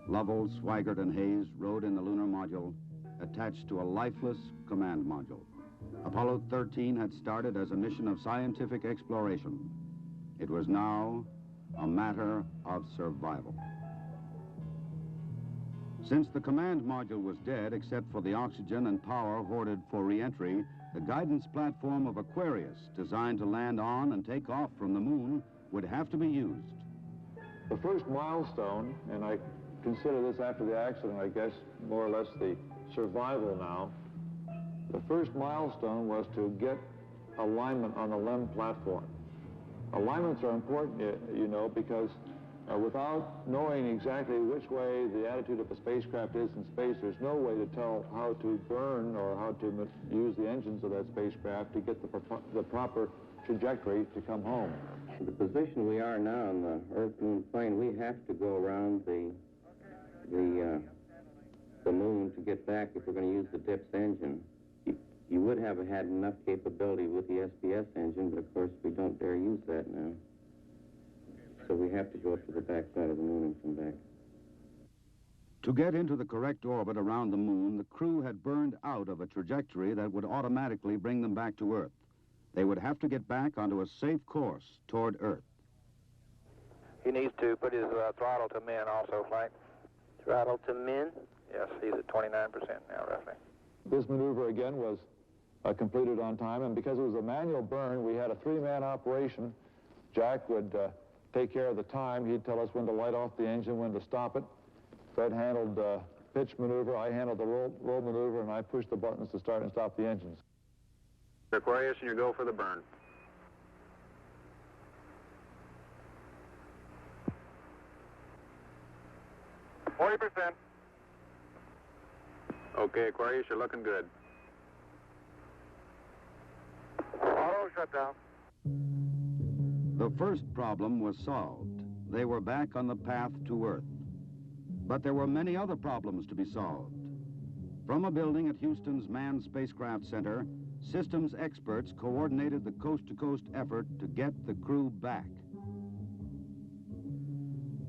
Lovell, Swigert, and Hayes rode in the lunar module attached to a lifeless command module. Apollo 13 had started as a mission of scientific exploration. It was now a matter of survival. Since the command module was dead, except for the oxygen and power hoarded for re-entry, the guidance platform of Aquarius, designed to land on and take off from the moon, would have to be used. The first milestone, and I consider this after the accident, I guess, more or less the survival now. The first milestone was to get alignment on the LEM platform. Alignments are important, you know, because without knowing exactly which way the attitude of a spacecraft is in space, there's no way to tell how to burn or how to use the engines of that spacecraft to get the proper trajectory to come home. The position we are now on the Earth-Moon plane, we have to go around the moon to get back if we're going to use the DIPS engine. You would have had enough capability with the SPS engine, but of course we don't dare use that now. So we have to go up to the back side of the moon and come back. To get into the correct orbit around the moon, the crew had burned out of a trajectory that would automatically bring them back to Earth. They would have to get back onto a safe course toward Earth. He needs to put his throttle to min also, flight. Throttle to min? Yes, he's at 29% now, roughly. This maneuver, again, was completed on time, and because it was a manual burn, we had a three-man operation. Jack would take care of the time. He'd tell us when to light off the engine, when to stop it. Fred handled pitch maneuver, I handled the roll maneuver, and I pushed the buttons to start and stop the engines. Aquarius, and you go for the burn. %. Okay, Aquarius, you're looking good. Auto shutdown. The first problem was solved. They were back on the path to Earth. But there were many other problems to be solved. From a building at Houston's Manned Spacecraft Center, systems experts coordinated the coast-to-coast effort to get the crew back.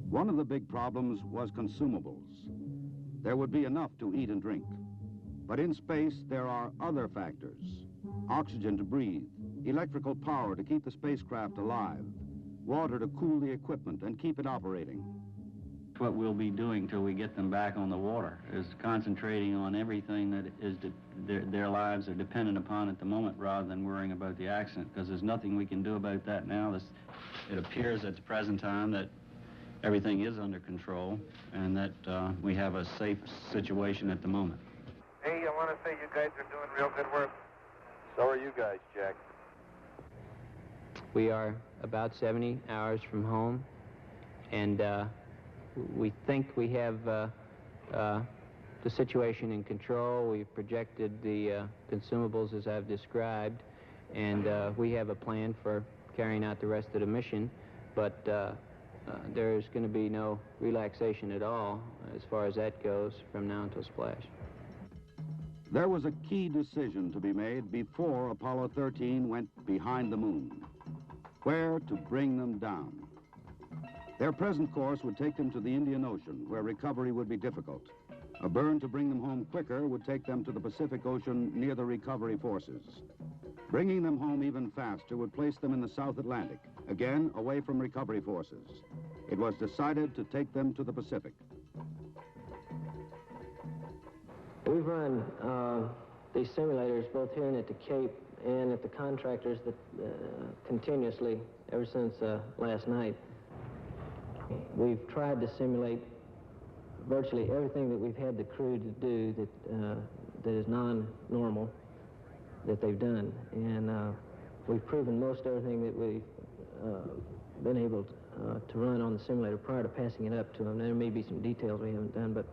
One of the big problems was consumables. There would be enough to eat and drink. But in space, there are other factors. Oxygen to breathe, electrical power to keep the spacecraft alive, water to cool the equipment and keep it operating. What we'll be doing till we get them back on the water is concentrating on everything that is their lives are dependent upon at the moment, rather than worrying about the accident, because there's nothing we can do about that now. It appears at the present time that everything is under control and that we have a safe situation at the moment. Hey, I want to say you guys are doing real good work. So are you guys, Jack. We are about 70 hours from home, and we think we have the situation in control. We've projected the consumables as I've described, and we have a plan for carrying out the rest of the mission, but there's going to be no relaxation at all as far as that goes from now until splash. There was a key decision to be made before Apollo 13 went behind the moon. Where to bring them down. Their present course would take them to the Indian Ocean, where recovery would be difficult. A burn to bring them home quicker would take them to the Pacific Ocean near the recovery forces. Bringing them home even faster would place them in the South Atlantic, again away from recovery forces. It was decided to take them to the Pacific. We've run the simulators, both here and at the Cape and at the contractors, that continuously, ever since last night, we've tried to simulate virtually everything that we've had the crew to do that is non-normal that they've done. And we've proven most everything that we've been able to run on the simulator prior to passing it up to them. There may be some details we haven't done, but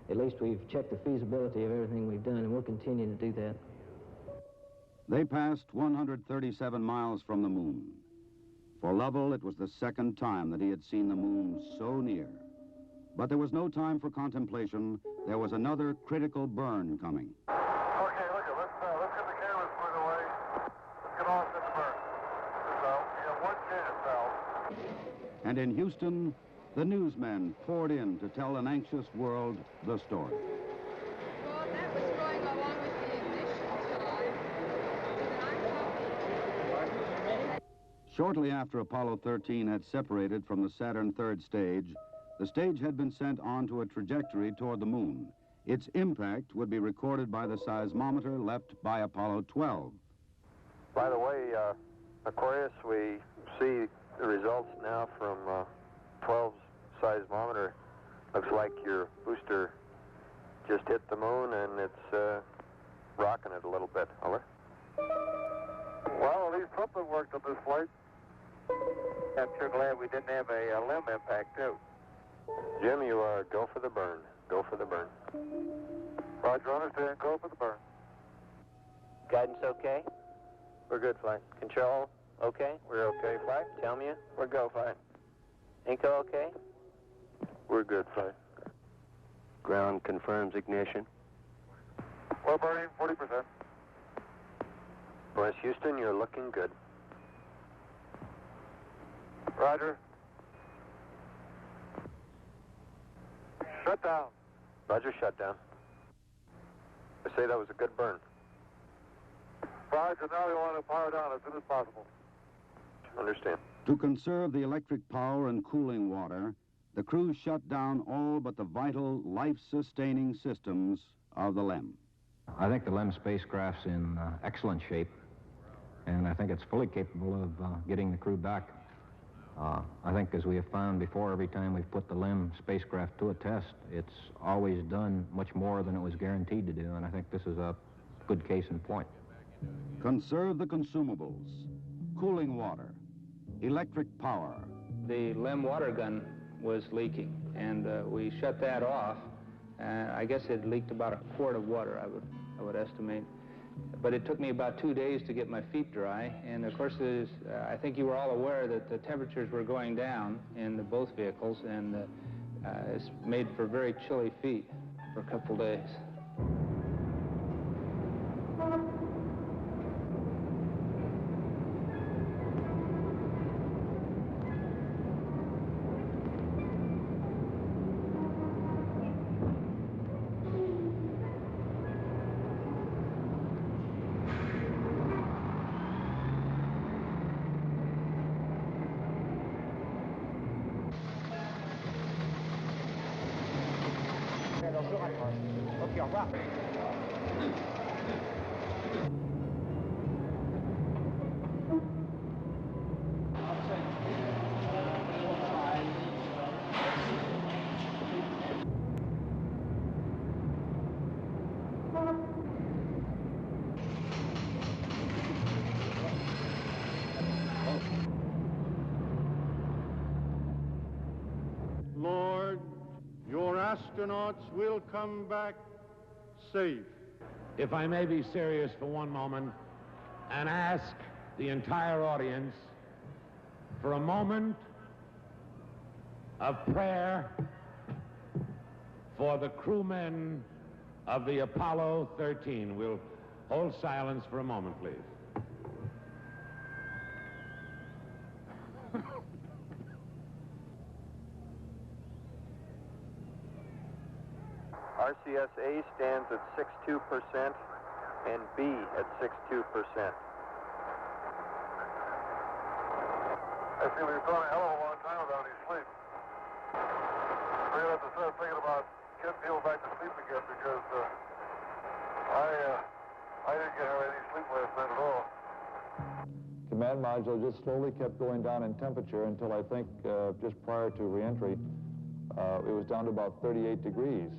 at least we've checked the feasibility of everything we've done, and we'll continue to do that. They passed 137 miles from the moon. For Lovell, it was the second time that he had seen the moon so near. But there was no time for contemplation. There was another critical burn coming. Okay, look, let's get the cameras put away. Let's get off this burn. We have one chance now. And in Houston, the newsmen poured in to tell an anxious world the story. Well, that was going along with the ignition time. Shortly after Apollo 13 had separated from the Saturn third stage, the stage had been sent on to a trajectory toward the moon. Its impact would be recorded by the seismometer left by Apollo 12. By the way, Aquarius, we see the results now from 12's seismometer. Looks like your booster just hit the moon and it's rocking it a little bit. Over. Well, at least something worked on this flight. I'm sure glad we didn't have a limb impact, too. Jim, you go for the burn. Go for the burn. Roger, understand. Go for the burn. Guidance okay? We're good, flight. Control okay? We're okay, flight. Tell me. We're go, flight. Inco okay? We're good, flight. Ground confirms ignition. We're burning 40%. West Houston, you're looking good. Roger. Shut down. Roger, shut down. I say that was a good burn. Roger, now we want to power down as soon as possible. Understand. To conserve the electric power and cooling water, the crew shut down all but the vital, life-sustaining systems of the LEM. I think the LEM spacecraft's in excellent shape, and I think it's fully capable of getting the crew back. I think, as we have found before, every time we've put the LEM spacecraft to a test, it's always done much more than it was guaranteed to do, and I think this is a good case in point. Conserve the consumables, cooling water, electric power. The LEM water gun was leaking, and we shut that off. I guess it leaked about a quart of water, I would estimate. But it took me about 2 days to get my feet dry, and of course, I think you were all aware that the temperatures were going down in both vehicles, and it's made for very chilly feet for a couple days. Ok, au revoir. Lord, your astronauts will come back safe. If I may be serious for one moment and ask the entire audience for a moment of prayer for the crewmen of the Apollo 13. We'll hold silence for a moment, please. RCS-A stands at 62% and B at 62%. I see we've gone a hell of a long time without any sleep. We're going to have to start thinking about getting people back to sleep again because command module just slowly kept going down in temperature until I think just prior to reentry, it was down to about 38 degrees.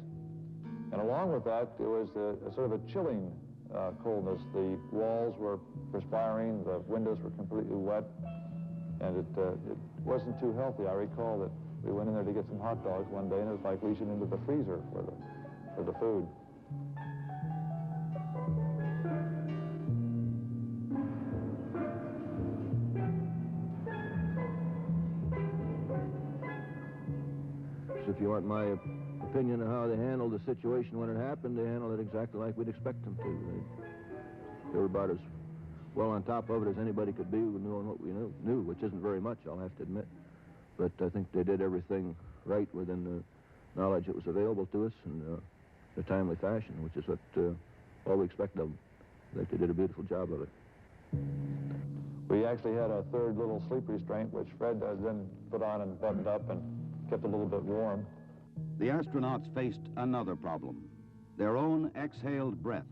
And along with that, it was a sort of a chilling coldness. The walls were perspiring, the windows were completely wet, and it wasn't too healthy. I recall that we went in there to get some hot dogs one day, and it was like reaching into the freezer for the food. If you want my opinion of how they handled the situation when it happened, they handled it exactly like we'd expect them to. They were about as well on top of it as anybody could be, knowing what we knew, which isn't very much, I'll have to admit. But I think they did everything right within the knowledge that was available to us in a timely fashion, which is what all we expect of them. I think they did a beautiful job of it. We actually had a third little sleep restraint, which Fred then put on and buttoned up and kept a little bit warm. The astronauts faced another problem, their own exhaled breath.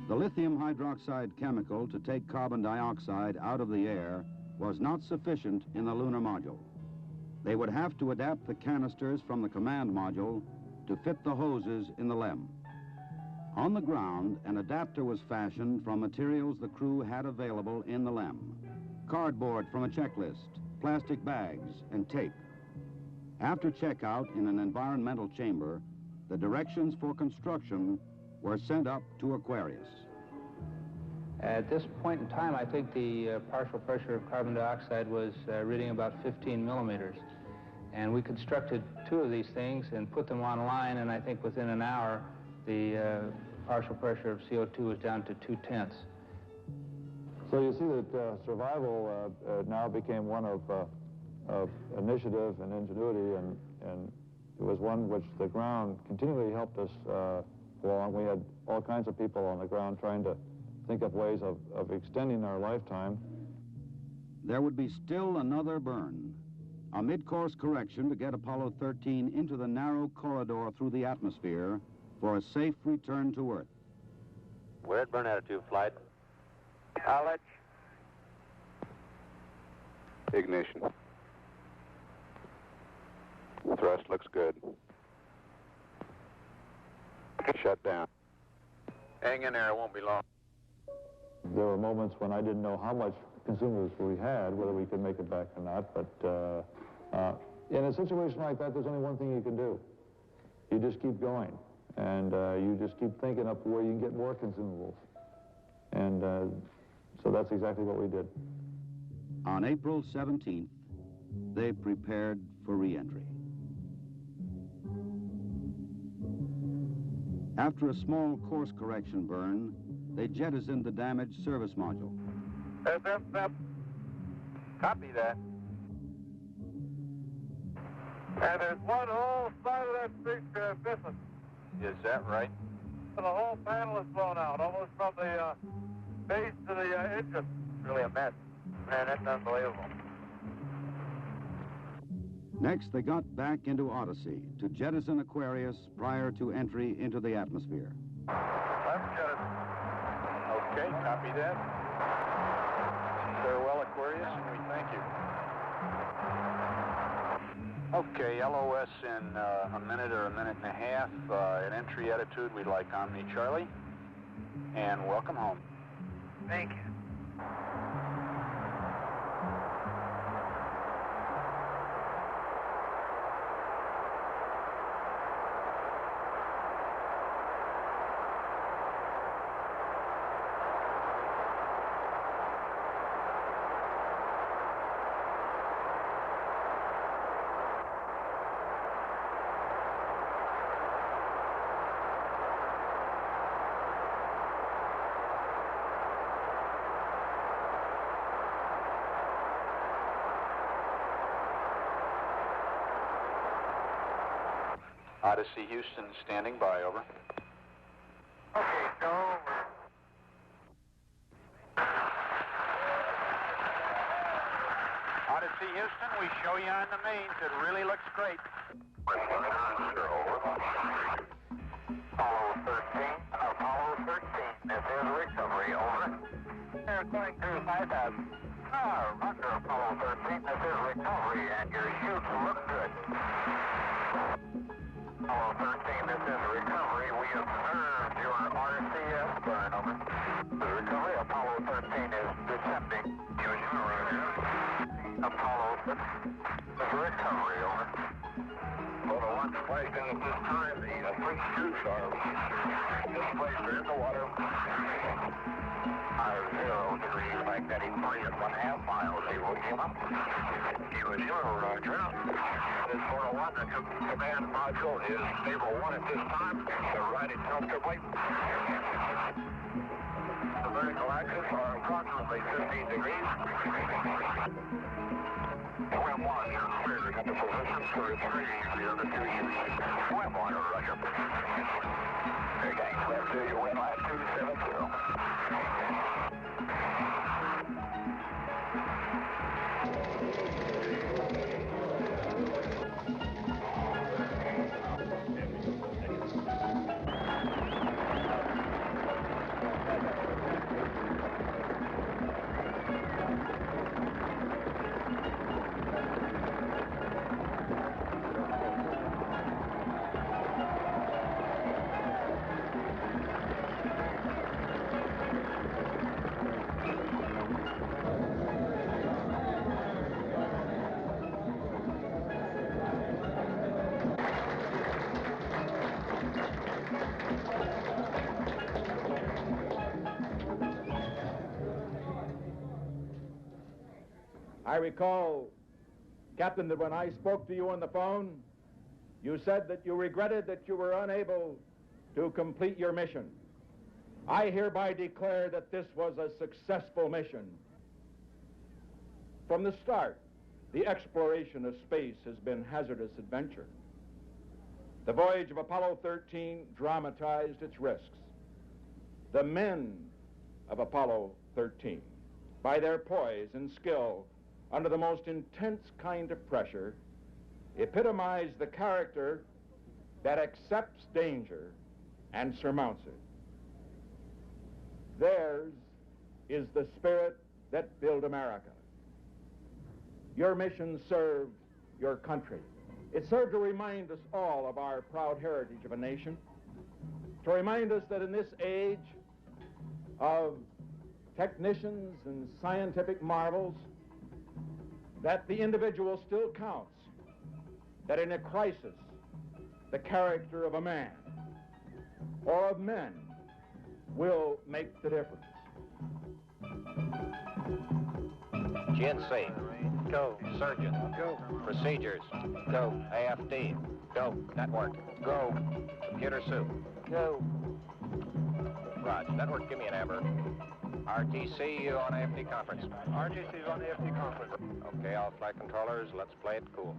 The lithium hydroxide chemical to take carbon dioxide out of the air was not sufficient in the lunar module. They would have to adapt the canisters from the command module to fit the hoses in the LEM. On the ground, an adapter was fashioned from materials the crew had available in the LEM. Cardboard from a checklist, plastic bags, and tape. After checkout in an environmental chamber, the directions for construction were sent up to Aquarius. At this point in time, I think the partial pressure of carbon dioxide was reading about 15 millimeters. And we constructed 2 of these things and put them online, and I think within an hour, the partial pressure of CO2 was down to 0.2. So you see that survival now became one of initiative and ingenuity, and it was one which the ground continually helped us along. We had all kinds of people on the ground trying to think of ways of extending our lifetime. There would be still another burn, a mid-course correction to get Apollo 13 into the narrow corridor through the atmosphere for a safe return to Earth. We're at burn attitude, flight. Knowledge. Ignition. Thrust looks good. Shut down. Hang in there, it won't be long. There were moments when I didn't know how much consumables we had, whether we could make it back or not, but in a situation like that, there's only one thing you can do. You just keep going, and you just keep thinking up where you can get more consumables. And so that's exactly what we did. On April 17th, they prepared for re-entry. After a small course correction burn, they jettisoned the damaged service module. Copy that. And there's one whole side of that big piston. Is that right? The whole panel is blown out, almost from the base to the engine. Really a mess. Man, that's unbelievable. Next, they got back into Odyssey to jettison Aquarius prior to entry into the atmosphere. Let's jettison. Okay, copy that. Farewell, Aquarius, and we thank you. Okay, LOS in a minute or a minute and a half. At entry attitude, we'd like Omni Charlie. And welcome home. Thank you. Odyssey Houston standing by, over. Okay, go over. Odyssey Houston, we show you on the mains. It really looks great. Apollo 13, this is recovery, over. you're going to Cette. Roger, Apollo 13, this is recovery, and your chutes look good. Apollo 13, this is recovery. We observed your RCS burn, over. The recovery, Apollo 13 is descending. Roger. Apollo 6, this is recovery, over. Photo 1 spliced in at this time. The three chutes are displaced in the water. 0 degrees, magnetic 3 at 1/2 miles, Evo Lima. Evo Lima, roger. This 401, the command module is stable 1 at this time. So ride it comfortably. The vertical axis are approximately 15 degrees. Swim 1, you're clear to get the position for 3, the other 2 chutes. Swim 1, roger. Again, left 2, you win lap 270. I recall, Captain, that when I spoke to you on the phone, you said that you regretted that you were unable to complete your mission. I hereby declare that this was a successful mission. From the start, the exploration of space has been hazardous adventure. The voyage of Apollo 13 dramatized its risks. The men of Apollo 13, by their poise and skill, under the most intense kind of pressure, epitomize the character that accepts danger and surmounts it. Theirs is the spirit that built America. Your mission served your country. It served to remind us all of our proud heritage of a nation, to remind us that in this age of technicians and scientific marvels, that the individual still counts, that in a crisis, the character of a man or of men will make the difference. GNC. Go. Surgeon. Go. Procedures. Go. AFD. Go. Network. Go. Computer soup. Go. Raj, network, give me an amber. RTC, you on AFD conference. RTC's on the AFD conference. Okay, all flight controllers, let's play it cool.